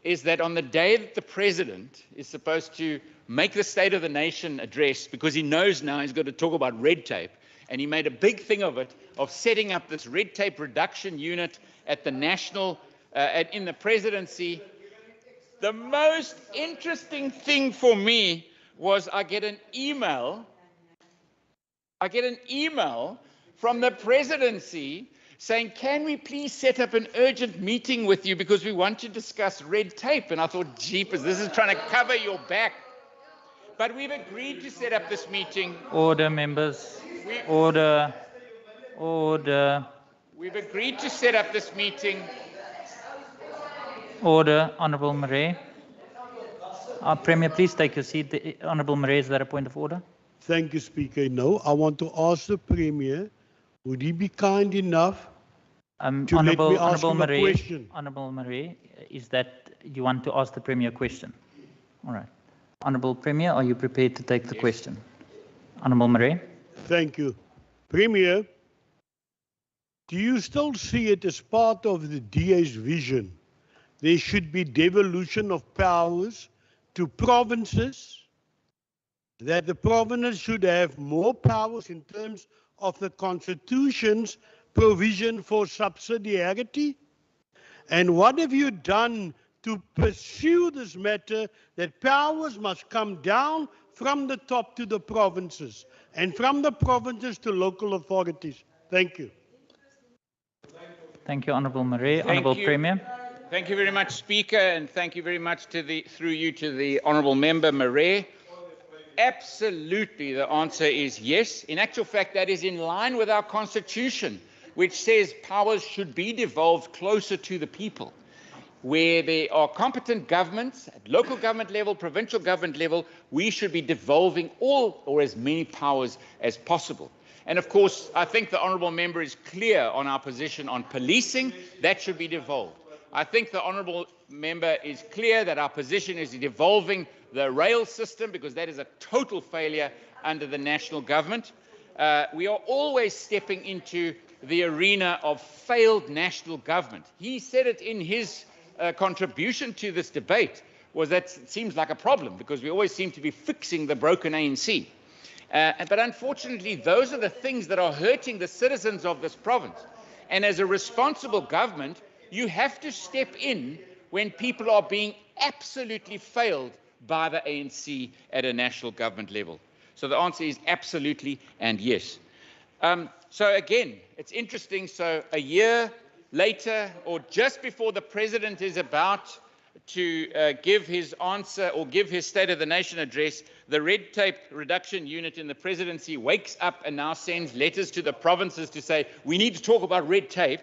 is that on the day that the President is supposed to make the State of the Nation address, because he knows now he's got to talk about red tape, and he made a big thing of it, of setting up this red tape reduction unit at the national, in the presidency. The most interesting thing for me was I get an email from the presidency saying, can we please set up an urgent meeting with you because we want to discuss red tape? And I thought, jeepers, this is trying to cover your back. But we've agreed to set up this meeting. Order, members. Order. Order. We've agreed to set up this meeting. Order. Honourable Murray. Premier, please take your seat. The Honourable Murray, is that a point of order? Thank you, Speaker. No, I want to ask the Premier, would he be kind enough to let me ask him a question? Honourable Murray, is that you want to ask the Premier a question? All right. Honourable Premier, are you prepared to take the question? Honourable Murray. Thank you. Premier, do you still see it as part of the DA's vision there should be devolution of powers to provinces, that the provinces should have more powers in terms of the Constitution's provision for subsidiarity? And what have you done to pursue this matter that powers must come down from the top to the provinces and from the provinces to local authorities? Thank you. Thank you, Honourable Murray. Thank Honourable you. Premier. Thank you very much, Speaker, and thank you very much through you to the Honourable Member Murray. Absolutely, the answer is yes. In actual fact, that is in line with our Constitution, which says powers should be devolved closer to the people. Where there are competent governments at local government level, provincial government level, we should be devolving all or as many powers as possible. And of course, I think the Honourable Member is clear on our position on policing. That should be devolved. I think the Honourable Member is clear that our position is devolving the rail system, because that is a total failure under the national government. We are always stepping into the arena of failed national government. He said it in his contribution to this debate, was that it seems like a problem because we always seem to be fixing the broken ANC. But unfortunately, those are the things that are hurting the citizens of this province. And as a responsible government, you have to step in when people are being absolutely failed by the ANC at a national government level. So the answer is absolutely and yes. So again, it's interesting. So a year later, or just before the President is about to give his answer or give his State of the Nation address, the Red Tape Reduction Unit in the Presidency wakes up and now sends letters to the provinces to say, we need to talk about red tape.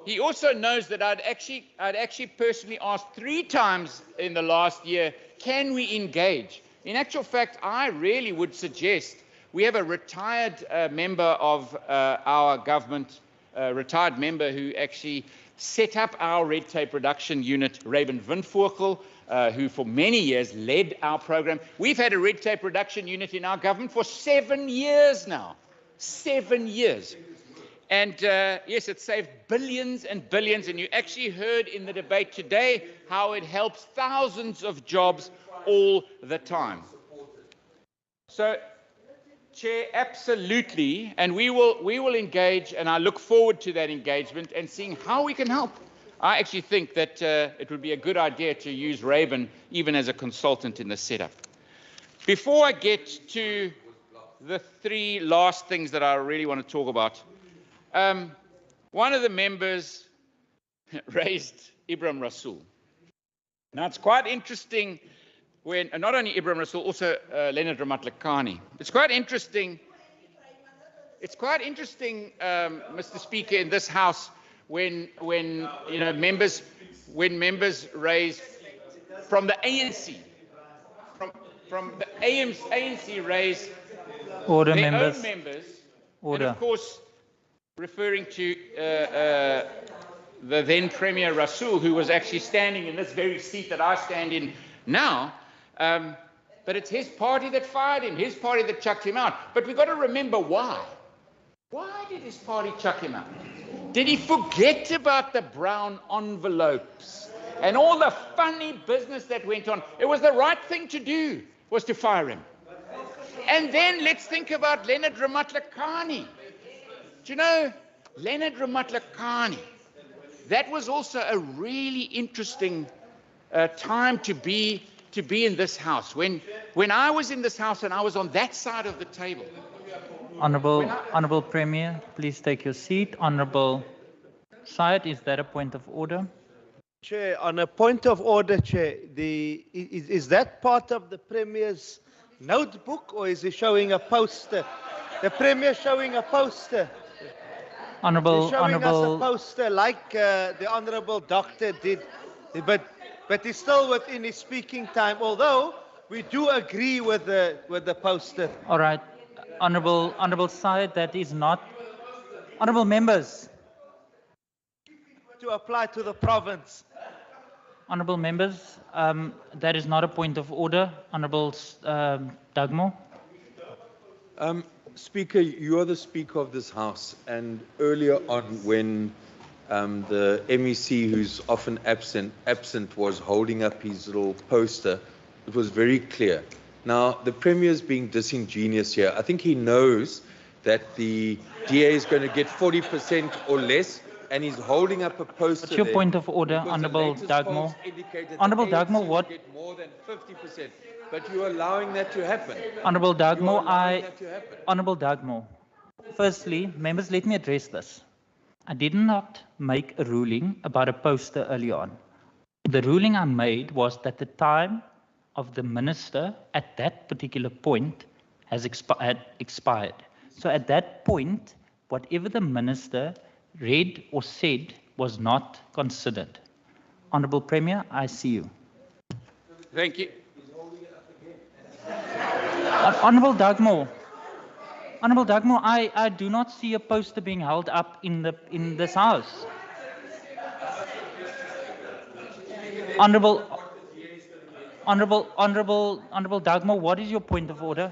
He also knows that I'd actually personally asked 3 times in the last year, can we engage? In actual fact, I really would suggest we have a retired member of our government, retired member who actually set up our red tape reduction unit, Raven Windvoerkel, who for many years led our program. We've had a red tape reduction unit in our government for 7 years now. 7 years. And yes, it saved billions and billions. And you actually heard in the debate today how it helps thousands of jobs all the time. So, Chair, absolutely. And we will engage, and I look forward to that engagement and seeing how we can help. I actually think that it would be a good idea to use Raven even as a consultant in the setup. Before I get to the 3 last things that I really want to talk about, one of the members raised Ibrahim Rasool. Now, it's quite interesting when, not only Ibrahim Rasool, also Leonard Ramatlakane. It's quite interesting, Mr. Speaker, in this House, when you know, members raise from the ANC, from the ANC raise Order, their members. own members, Order. and of course, referring to the then Premier Rasool, who was actually standing in this very seat that I stand in now. But it's his party that fired him, his party that chucked him out. But we've got to remember why. Why did his party chuck him out? Did he forget about the brown envelopes and all the funny business that went on? It was the right thing to do, was to fire him. And then let's think about Leonard Ramatlakane. Do you know, Leonard Ramatlakane, that was also a really interesting time to be in this House. When I was in this House and I was on that side of the table. Honourable Premier, please take your seat. Honourable Syed, is that a point of order? Chair, on a point of order, Chair, is that part of the Premier's notebook, or is he showing a poster? The Premier showing a poster. Honourable, He's showing us a poster like the Honourable Doctor did, but he's still within his speaking time. Although we do agree with the poster. All right, Honourable Syed, that is not. Honourable members. To apply to the province. Honourable members, that is not a point of order. Honourable Dugmore. Speaker, you are the Speaker of this House, and earlier on when the MEC who's often absent was holding up his little poster. It was very clear. Now, the Premier is being disingenuous here. I think he knows that the DA is going to get 40% or less, and he's holding up a poster. What's your point of order, Honourable Dugmore? Honourable Dugmore, what? Get more than 50%, but you're allowing that to happen. Honourable Dugmore, Honourable Dugmore. Firstly, members, let me address this. I did not make a ruling about a poster early on. The ruling I made was that the time of the minister at that particular point has expired. So at that point, whatever the minister read or said was not considered. Honourable Premier, I see you. Thank you. Honourable Dugmore. Honourable Dugmore, I do not see a poster being held up in this house. Honourable Dugmore, what is your point of order?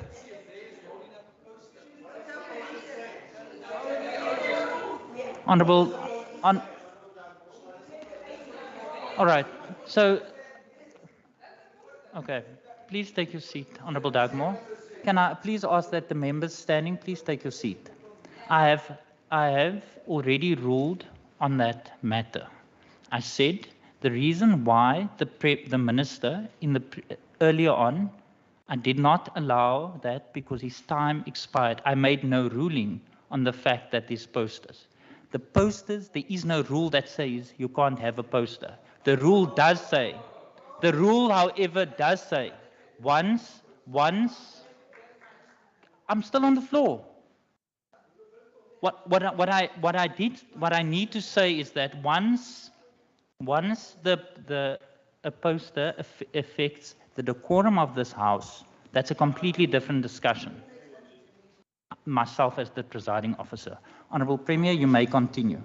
All right. So, okay. Please take your seat, Honourable Dugmore. Can I please ask that the members standing, please take your seat. I have already ruled on that matter. I said the reason why the minister earlier on, I did not allow that because his time expired. I made no ruling on the fact that these posters. The posters, there is no rule that says you can't have a poster. The rule does say, however, does say, once, I'm still on the floor. What I need to say is that once a poster affects the decorum of this house, that's a completely different discussion. Myself as the presiding officer. Honourable Premier, you may continue.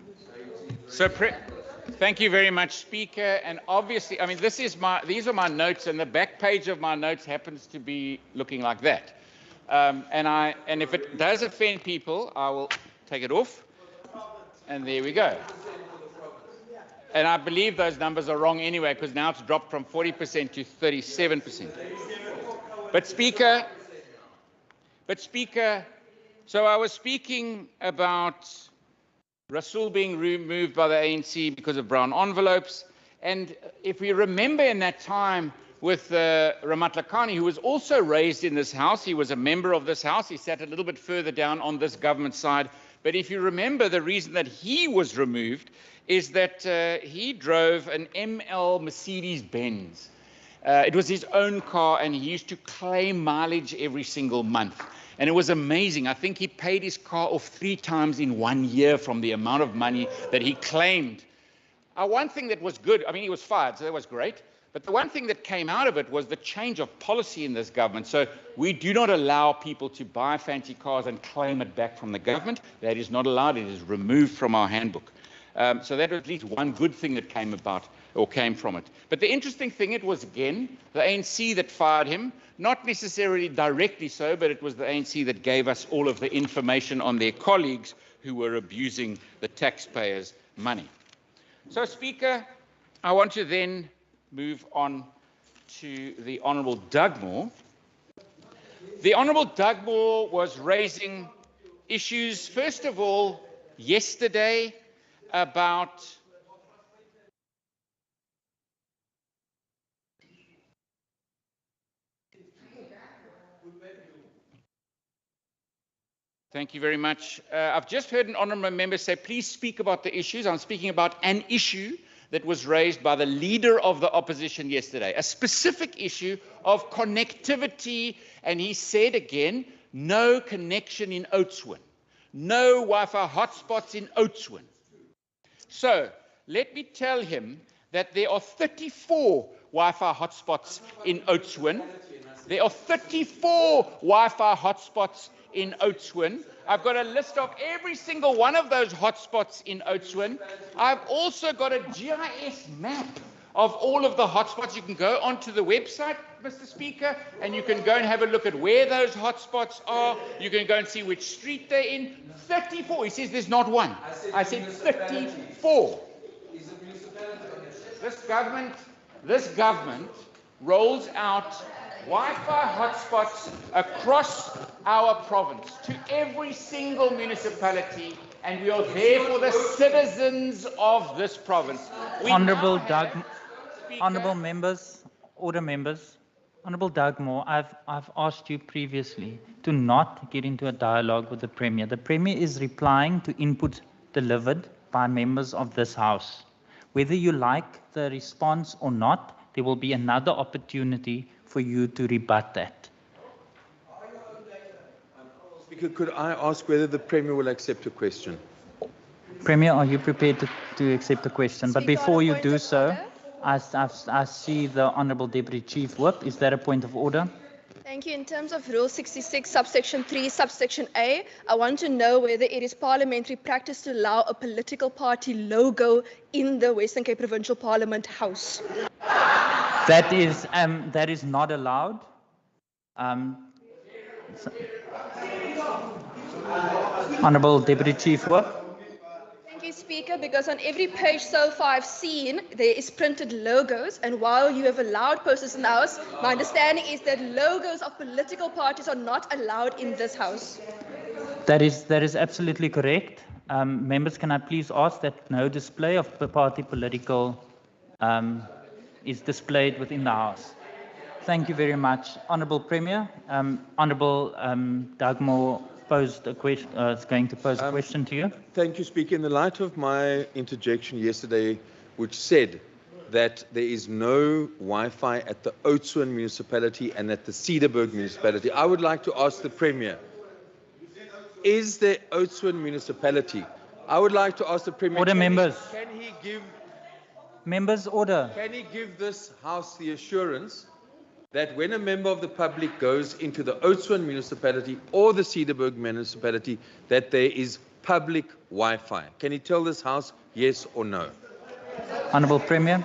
So, thank you very much, Speaker. And obviously, I mean, these are my notes, and the back page of my notes happens to be looking like that. And if it does offend people, I will take it off. And there we go. And I believe those numbers are wrong anyway, because now it's dropped from 40% to 37%. But Speaker, so I was speaking about Rasool being removed by the ANC because of brown envelopes. And if we remember in that time with Ramatlakane, who was also raised in this house, he was a member of this house, he sat a little bit further down on this government side. But if you remember, the reason that he was removed is that he drove an ML Mercedes-Benz. It was his own car, and he used to claim mileage every single month. And it was amazing. I think he paid his car off 3 times in 1 year from the amount of money that he claimed. One thing that was good, I mean, he was fired, so that was great. But the one thing that came out of it was the change of policy in this government. So we do not allow people to buy fancy cars and claim it back from the government. That is not allowed. It is removed from our handbook. So that was at least one good thing that came about or came from it. But the interesting thing, it was, again, the ANC that fired him, not necessarily directly so, but it was the ANC that gave us all of the information on their colleagues who were abusing the taxpayers' money. So, Speaker, I want to then move on to the Honourable Dugmore. The Honourable Dugmore was raising issues, first of all, yesterday about Thank you very much. I've just heard an honourable member say, please speak about the issues. I'm speaking about an issue that was raised by the leader of the opposition yesterday, a specific issue of connectivity. And he said again, no connection in Oudtshoorn, no Wi-Fi hotspots in Oudtshoorn. So let me tell him that there are 34 Wi-Fi hotspots in Oudtshoorn. There are 34 Wi-Fi hotspots in Oudtshoorn. I've got a list of every single one of those hotspots in Oudtshoorn. I've also got a GIS map of all of the hotspots. You can go onto the website, Mr. Speaker, and you can go and have a look at where those hotspots are. You can go and see which street they're in. 34. He says there's not one. I said 34. This government rolls out Wi-Fi hotspots across our province to every single municipality, and we are there for the citizens of this province. Honourable members, order members. Honourable Doug Moore, I've asked you previously to not get into a dialogue with the Premier. The Premier is replying to input delivered by members of this House. Whether you like the response or not, there will be another opportunity for you to rebut that. Speaker, could I ask whether the Premier will accept a question? Premier, are you prepared to accept the question? But before you do so, I see the Honourable Deputy Chief Whip. Is that a point of order? Thank you. In terms of Rule 66, subsection 3, subsection A, I want to know whether it is parliamentary practice to allow a political party logo in the Western Cape Provincial Parliament House. That is not allowed. Honourable Deputy Chief Whip. Thank you, Speaker, because on every page so far I've seen there is printed logos, and while you have allowed posters in the House, my understanding is that logos of political parties are not allowed in this House. That is absolutely correct. Members, can I please ask that no display of party political is displayed within the House? Thank you very much. Honourable Premier, Honourable Doug Moore is going to pose a question to you. Thank you, Speaker. In the light of my interjection yesterday, which said that there is no Wi-Fi at the Oudtshoorn municipality and at the Cederberg municipality, I would like to ask the Premier, is there Oudtshoorn municipality? I would like to ask the Premier, order, members. Can he give... Members, order. Can he give this House the assurance that when a member of the public goes into the Oudtshoorn municipality or the Cederberg municipality, that there is public Wi-Fi? Can he tell this House yes or no? Honourable Premier.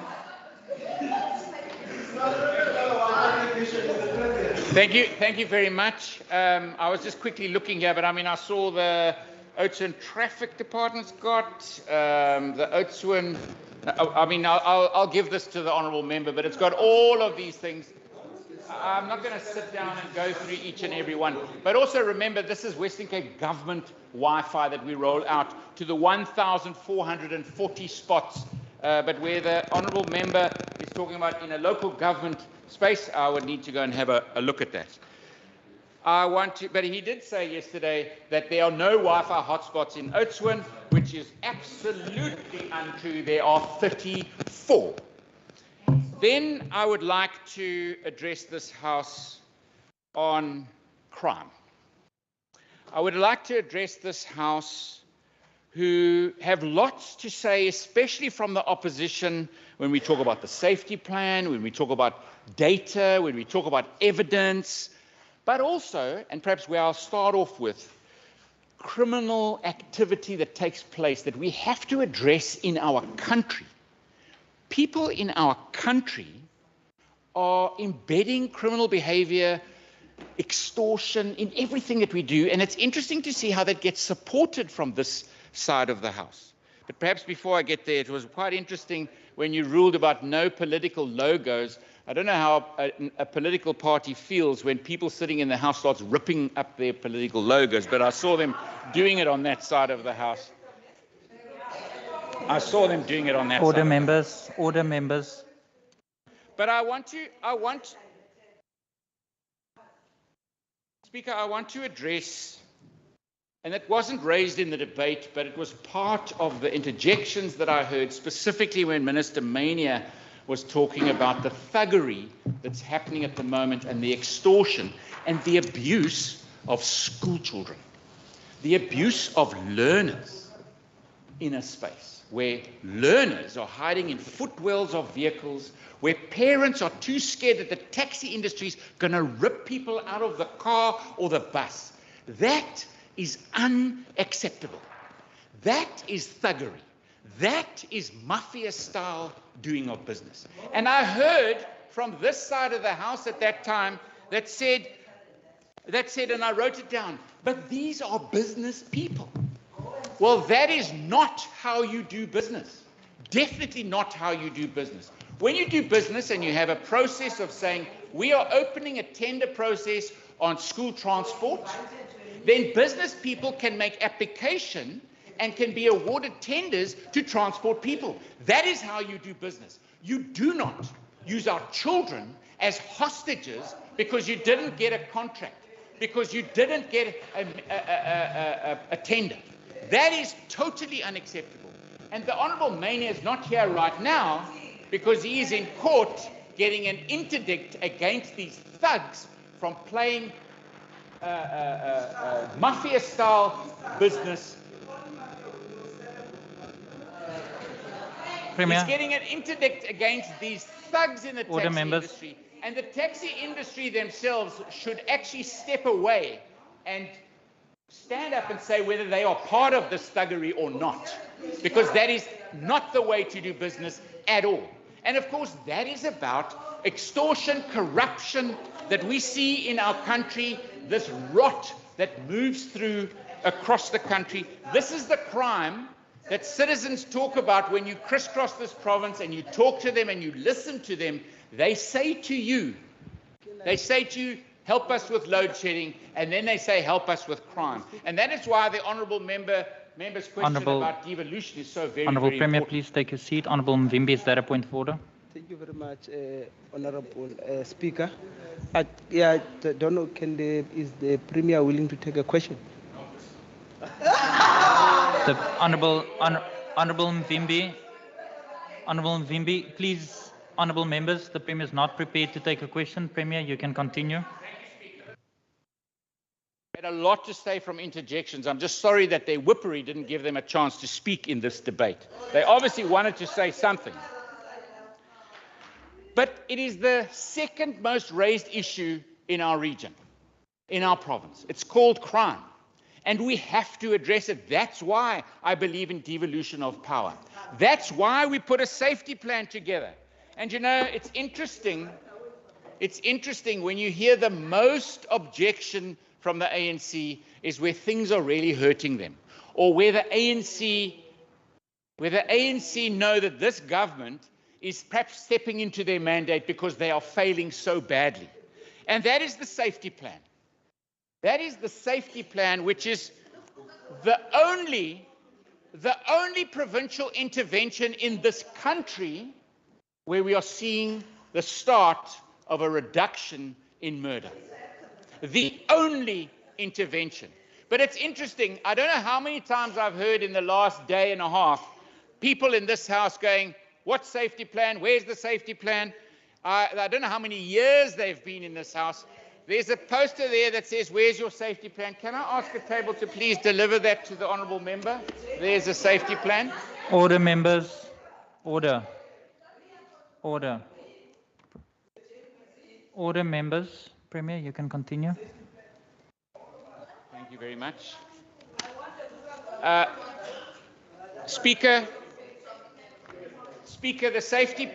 Thank you very much. I was just quickly looking here, but I mean, I saw the Oudtshoorn Traffic Department's got the Oudtshoorn. I mean, I'll give this to the honourable member, but it's got all of these things. I'm not going to sit down and go through each and every one. But also remember, this is Western Cape government Wi-Fi that we roll out to the 1,440 spots. But where the honourable member is talking about in a local government space, I would need to go and have a look at that. But he did say yesterday that there are no Wi-Fi hotspots in Oudtshoorn, which is absolutely untrue. There are 34. Then I would like to address this House on crime. I would like to address this House who have lots to say, especially from the opposition, when we talk about the safety plan, when we talk about data, when we talk about evidence, but also, and perhaps where I'll start off with, criminal activity that takes place that we have to address in our country. People in our country are embedding criminal behavior, extortion in everything that we do, and it's interesting to see how that gets supported from this side of the House. But perhaps before I get there, it was quite interesting when you ruled about no political logos. I don't know how a political party feels when people sitting in the House starts ripping up their political logos, but I saw them doing it on that side of the House. I saw them doing it on that order, side. Members, order, members. But Speaker, I want to address, and it wasn't raised in the debate, but it was part of the interjections that I heard, specifically when Minister Mania was talking about the thuggery that's happening at the moment and the extortion and the abuse of school children, the abuse of learners in a space where learners are hiding in footwells of vehicles, where parents are too scared that the taxi industry is going to rip people out of the car or the bus. That is unacceptable. That is thuggery. That is mafia style doing of business. And I heard from this side of the house at that time that said, and I wrote it down, but these are business people. Well, that is not how you do business. Definitely not how you do business. When you do business and you have a process of saying, we are opening a tender process on school transport, then business people can make application and can be awarded tenders to transport people. That is how you do business. You do not use our children as hostages because you didn't get a contract, because you didn't get a tender. That is totally unacceptable. And the Honourable Mania is not here right now because he is in court getting an interdict against these thugs from playing mafia-style business. Premier. He's getting an interdict against these thugs in the Order, taxi members. industry. And the taxi industry themselves should actually step away and stand up and say whether they are part of this thuggery or not. Because that is not the way to do business at all. And of course, that is about extortion, corruption that we see in our country, this rot that moves through across the country. This is the crime that citizens talk about when you crisscross this province and you talk to them and you listen to them. They say to you, help us with load shedding, and then they say, help us with crime. And that is why the Honourable Member's question about devolution is so very, Honourable very Premier, important. please take your seat. Honourable Mvimbi, is that a point of order? Thank you very much, Honourable Speaker. I don't know, is the Premier willing to take a question? The Honourable Mvimbi, please, Honourable members, the Premier is not prepared to take a question. Premier, you can continue. Had a lot to say from interjections. I'm just sorry that their whippery didn't give them a chance to speak in this debate. They obviously wanted to say something. But it is the second most raised issue in our region, in our province. It's called crime. And we have to address it. That's why I believe in devolution of power. That's why we put a safety plan together. And you know, it's interesting when you hear the most objection from the ANC is where things are really hurting them, or where the ANC know that this government is perhaps stepping into their mandate because they are failing so badly. And that is the safety plan. That is the safety plan, which is the only provincial intervention in this country where we are seeing the start of a reduction in murder. The only intervention. But it's interesting, I don't know how many times I've heard in the last day and a half people in this house going, what safety plan? Where's the safety plan? I don't know how many years they've been in this house. There's a poster there that says, where's your safety plan? Can I ask the table to please deliver that to the Honourable Member? There's a safety plan. Order, members. Order. Order. Order, members. Premier, you can continue. Thank you very much. Speaker, the safety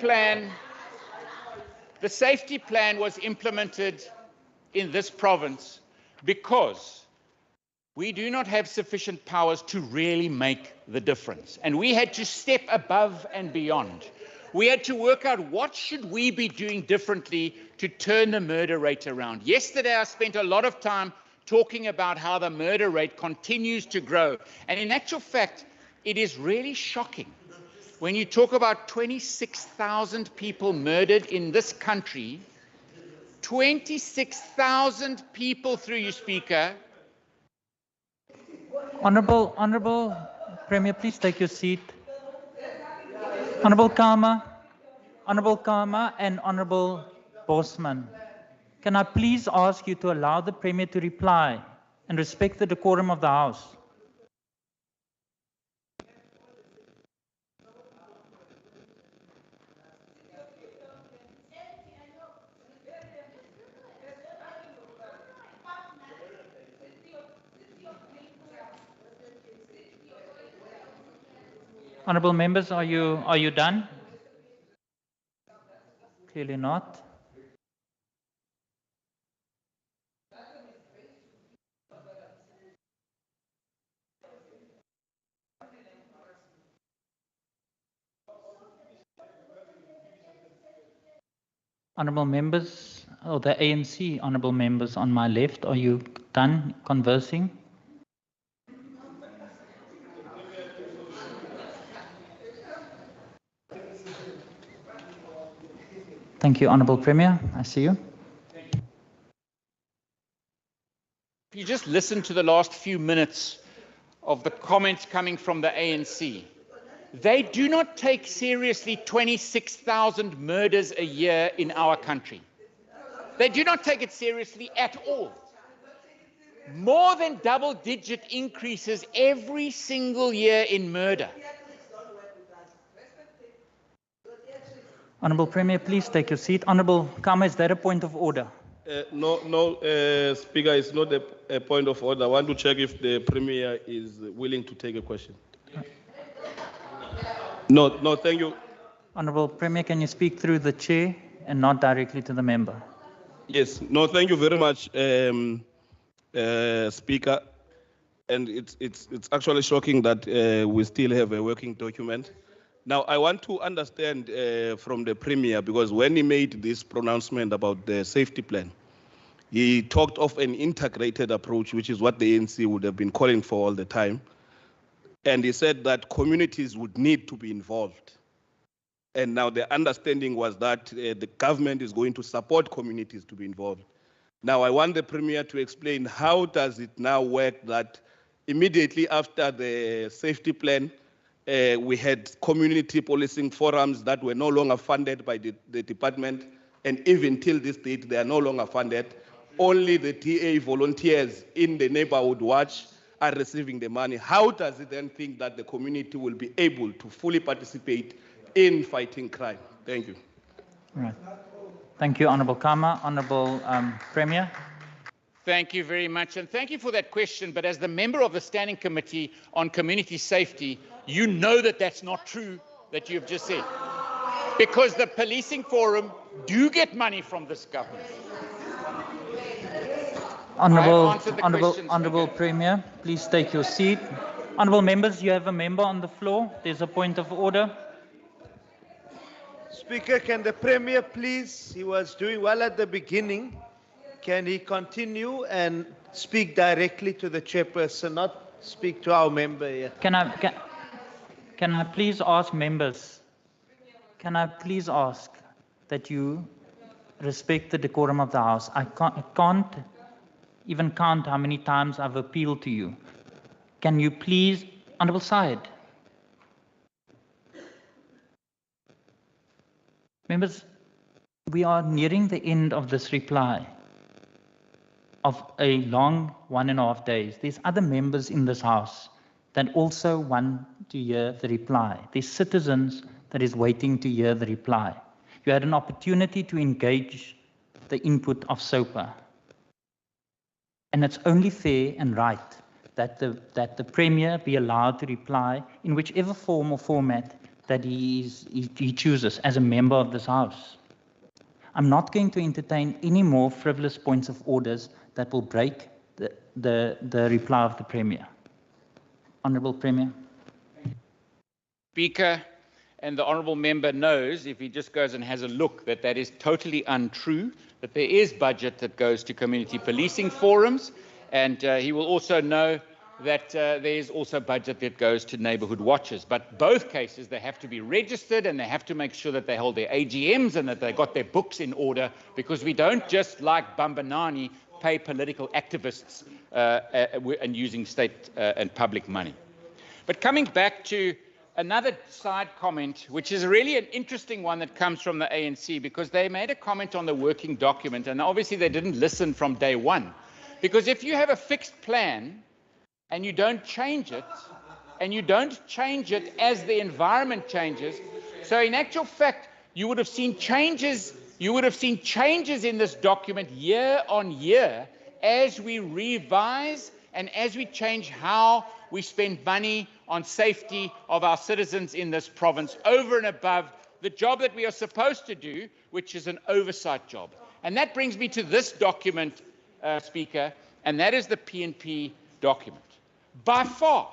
plan was implemented in this province because we do not have sufficient powers to really make the difference. And we had to step above and beyond. We had to work out what should we be doing differently to turn the murder rate around. Yesterday, I spent a lot of time talking about how the murder rate continues to grow. And in actual fact, it is really shocking. When you talk about 26,000 people murdered in this country, 26,000 people through you, Speaker. Honourable Premier, please take your seat. Honourable Kama and Honourable Bosman, can I please ask you to allow the Premier to reply and respect the decorum of the House? Honourable members, are you done? Clearly not. Honourable members, or the ANC honourable members on my left, are you done conversing? Thank you, Honourable Premier. I see you. If you just listen to the last few minutes of the comments coming from the ANC, they do not take seriously 26,000 murders a year in our country. They do not take it seriously at all. More than double-digit increases every single year in murder. Honourable Premier, please take your seat. Honourable Kama, is that a point of order? No, Speaker, it's not a point of order. I want to check if the Premier is willing to take a question. No, thank you. Honourable Premier, can you speak through the chair and not directly to the member? Yes, no, thank you very much, Speaker. And it's actually shocking that we still have a working document. Now, I want to understand from the Premier, because when he made this pronouncement about the safety plan, he talked of an integrated approach, which is what the ANC would have been calling for all the time. And he said that communities would need to be involved. And now the understanding was that the government is going to support communities to be involved. Now, I want the Premier to explain how does it now work that immediately after the safety plan, we had community policing forums that were no longer funded by the department, and even till this date, they are no longer funded. Only the TA volunteers in the neighborhood watch are receiving the money. How does it then think that the community will be able to fully participate in fighting crime? Thank you. Right. Thank you, Honourable Kama. Honourable Premier. Thank you very much, and thank you for that question. But as the member of the Standing Committee on Community Safety, you know that that's not true that you've just said, because the policing forum do get money from this government. Honourable Premier, please take your seat. Honourable members, you have a member on the floor. There's a point of order. Speaker, can the Premier please, he was doing well at the beginning, can he continue and speak directly to the chairperson, not speak to our member here? Can I please ask members, can I please ask that you respect the decorum of the House? I can't even count how many times I've appealed to you. Can you please, Honourable Syed. Members, we are nearing the end of this reply of a long 1.5 days. There's other members in this House that also want to hear the reply. There's citizens that is waiting to hear the reply. You had an opportunity to engage the input of SOPA. And it's only fair and right that the Premier be allowed to reply in whichever form or format that he chooses as a member of this House. I'm not going to entertain any more frivolous points of orders that will break the reply of the Premier. Honourable Premier. Speaker, and the honourable member knows, if he just goes and has a look, that that is totally untrue, that there is budget that goes to community policing forums, and he will also know that there is also budget that goes to neighbourhood watches. But both cases, they have to be registered, and they have to make sure that they hold their AGMs and that they got their books in order, because we don't just, like Bambanani, pay political activists and using state and public money. But coming back to another side comment, which is really an interesting one that comes from the ANC, because they made a comment on the working document, and obviously they didn't listen from day one. Because if you have a fixed plan and you don't change it, and you don't change it as the environment changes, so in actual fact, you would have seen changes in this document year on year as we revise and as we change how we spend money on safety of our citizens in this province over and above the job that we are supposed to do, which is an oversight job. And that brings me to this document, Speaker, and that is the P&P document. By far,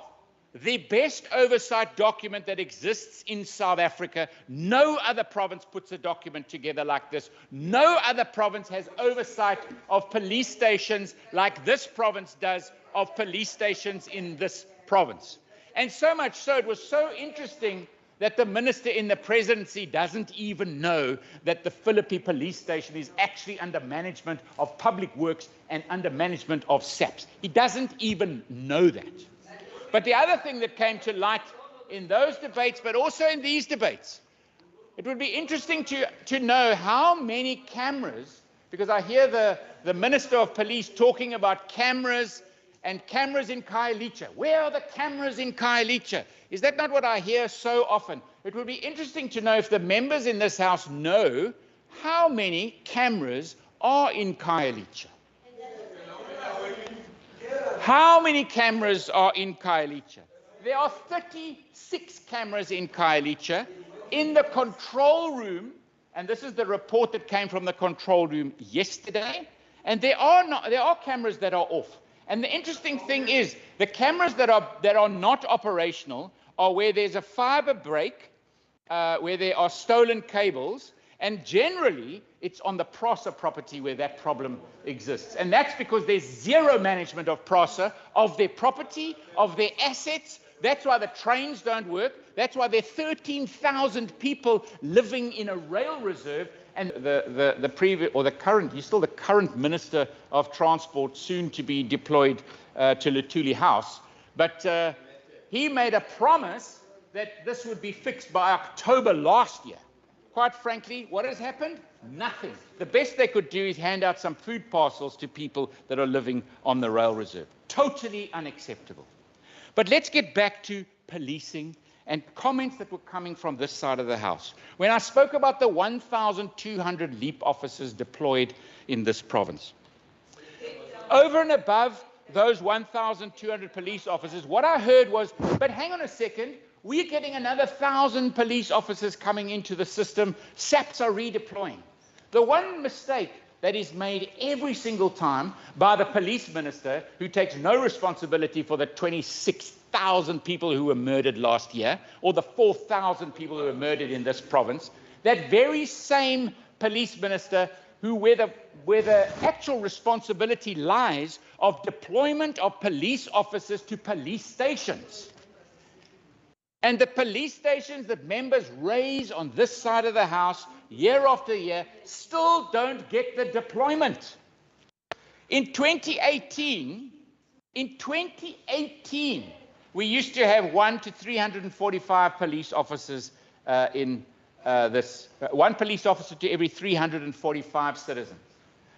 the best oversight document that exists in South Africa. No other province puts a document together like this. No other province has oversight of police stations like this province does of police stations in this province. And so much so, it was so interesting that the minister in the presidency doesn't even know that the Philippi police station is actually under management of Public Works and under management of SAPS. He doesn't even know that. But the other thing that came to light in those debates, but also in these debates, it would be interesting to know how many cameras, because I hear the Minister of Police talking about cameras and cameras in Khayelitsha. Where are the cameras in Khayelitsha? Is that not what I hear so often? It would be interesting to know if the members in this House know how many cameras are in Khayelitsha. How many cameras are in Khayelitsha? There are 36 cameras in Khayelitsha. In the control room, and this is the report that came from the control room yesterday, and there are cameras that are off. And the interesting thing is, the cameras that are not operational are where there's a fiber break, where there are stolen cables, and generally it's on the PRASA property where that problem exists. And that's because there's zero management of PRASA, of their property, of their assets. That's why the trains don't work. That's why there are 13,000 people living in a rail reserve. And the previous, or the current, he's still the current Minister of Transport, soon to be deployed to Luthuli House. But he made a promise that this would be fixed by October last year. Quite frankly, what has happened? Nothing. The best they could do is hand out some food parcels to people that are living on the rail reserve. Totally unacceptable. But let's get back to policing and comments that were coming from this side of the House. When I spoke about the 1,200 LEAP officers deployed in this province, over and above those 1,200 police officers, what I heard was, but hang on a second, we're getting another 1,000 police officers coming into the system. SAPs are redeploying. The one mistake that is made every single time by the police minister, who takes no responsibility for the 26,000 people who were murdered last year, or the 4,000 people who were murdered in this province, that very same police minister where the actual responsibility lies of deployment of police officers to police stations. And the police stations that members raise on this side of the House year after year still don't get the deployment. In 2018, we used to have 1 to 345 police officers one police officer to every 345 citizens.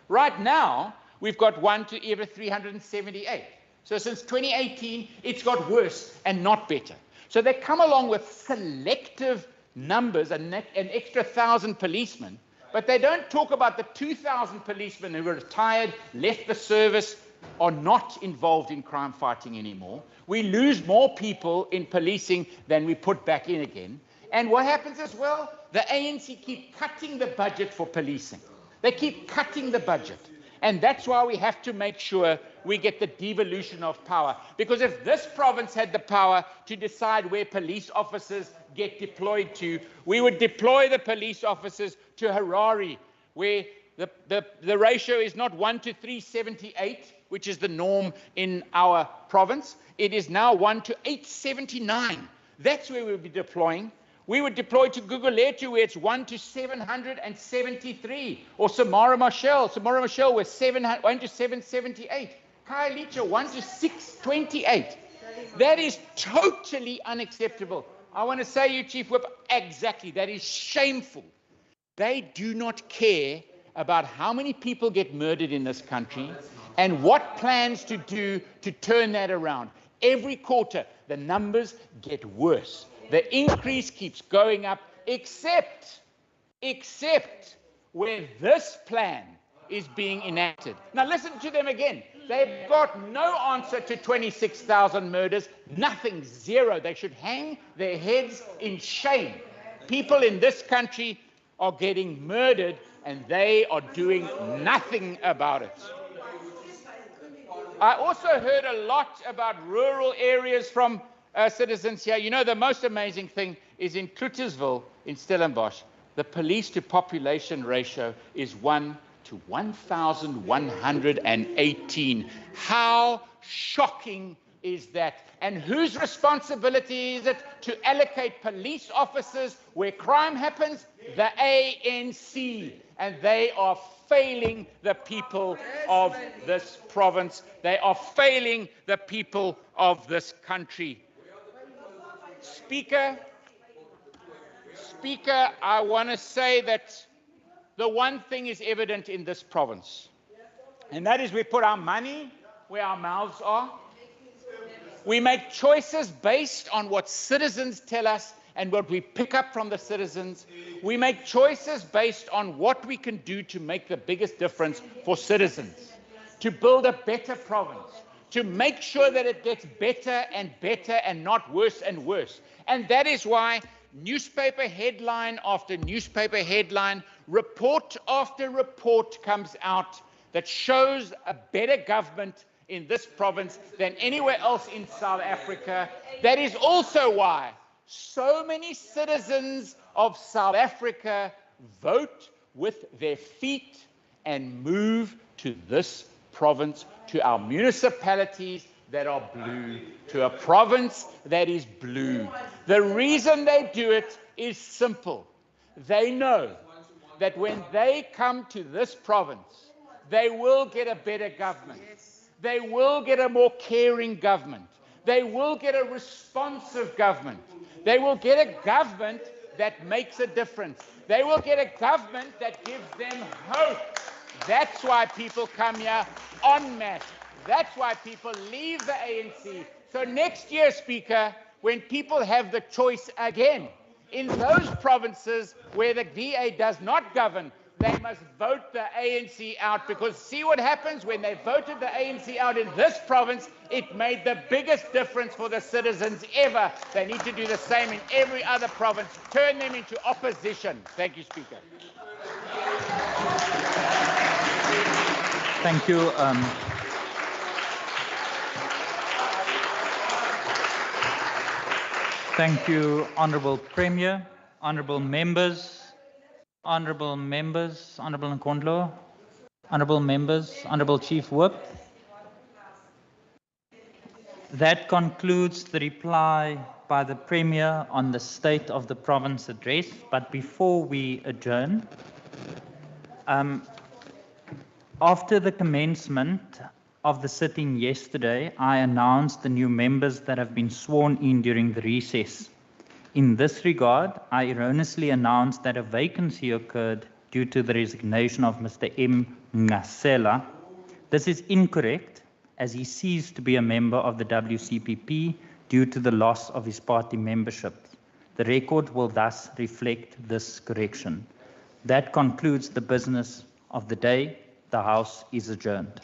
Right now, we've got 1 to every 378. So since 2018, it's got worse and not better. So they come along with selective numbers, an extra 1,000 policemen, but they don't talk about the 2,000 policemen who are retired, left the service, are not involved in crime fighting anymore. We lose more people in policing than we put back in again. And what happens as well? The ANC keep cutting the budget for policing. They keep cutting the budget. And that's why we have to make sure we get the devolution of power. Because if this province had the power to decide where police officers get deployed to, we would deploy the police officers to Harare, where the ratio is not 1 to 378, which is the norm in our province. It is now 1 to 879. That's where we would be deploying. We would deploy to Gugulethu, where it's 1 to 773, or Samara Machel, where 1 to 778. Khayelitsha, 1 to 628. That is totally unacceptable. I want to say, you Chief Whip, exactly, that is shameful. They do not care about how many people get murdered in this country and what plans to do to turn that around. Every quarter, the numbers get worse. The increase keeps going up, except where this plan is being enacted. Now listen to them again. They've got no answer to 26,000 murders, nothing, zero. They should hang their heads in shame. People in this country are getting murdered and they are doing nothing about it. I also heard a lot about rural areas from citizens here. You know, the most amazing thing is in Cluttersville, in Stellenbosch, the police to population ratio is 1 to 1,118. How shocking is that? And whose responsibility is it to allocate police officers where crime happens? The ANC. And they are failing the people of this province. They are failing the people of this country. Speaker, I want to say that the one thing is evident in this province, and that is we put our money where our mouths are. We make choices based on what citizens tell us and what we pick up from the citizens. We make choices based on what we can do to make the biggest difference for citizens, to build a better province, to make sure that it gets better and not worse and worse. And that is why newspaper headline after newspaper headline, report after report comes out that shows a better government in this province than anywhere else in South Africa. That is also why so many citizens of South Africa vote with their feet and move to this province, to our municipalities that are blue, to a province that is blue. The reason they do it is simple. They know that when they come to this province, they will get a better government. They will get a more caring government. They will get a responsive government. They will get a government that makes a difference. They will get a government that gives them hope. That's why people come here en masse. That's why people leave the ANC. So next year, Speaker, when people have the choice again, in those provinces where the DA does not govern, they must vote the ANC out, because see what happens when they voted the ANC out in this province. It made the biggest difference for the citizens ever. They need to do the same in every other province. Turn them into opposition. Thank you, Speaker. Thank you. Thank you, Honourable Premier, Honourable Members, Honourable Nkondlo, Honourable Members, Honourable Chief Whip. That concludes the reply by the Premier on the State of the Province address. But before we adjourn, after the commencement of the sitting yesterday, I announced the new members that have been sworn in during the recess. In this regard, I erroneously announced that a vacancy occurred due to the resignation of Mr. M. Ngasela. This is incorrect, as he ceased to be a member of the WCPP due to the loss of his party membership. The record will thus reflect this correction. That concludes the business of the day. The House is adjourned.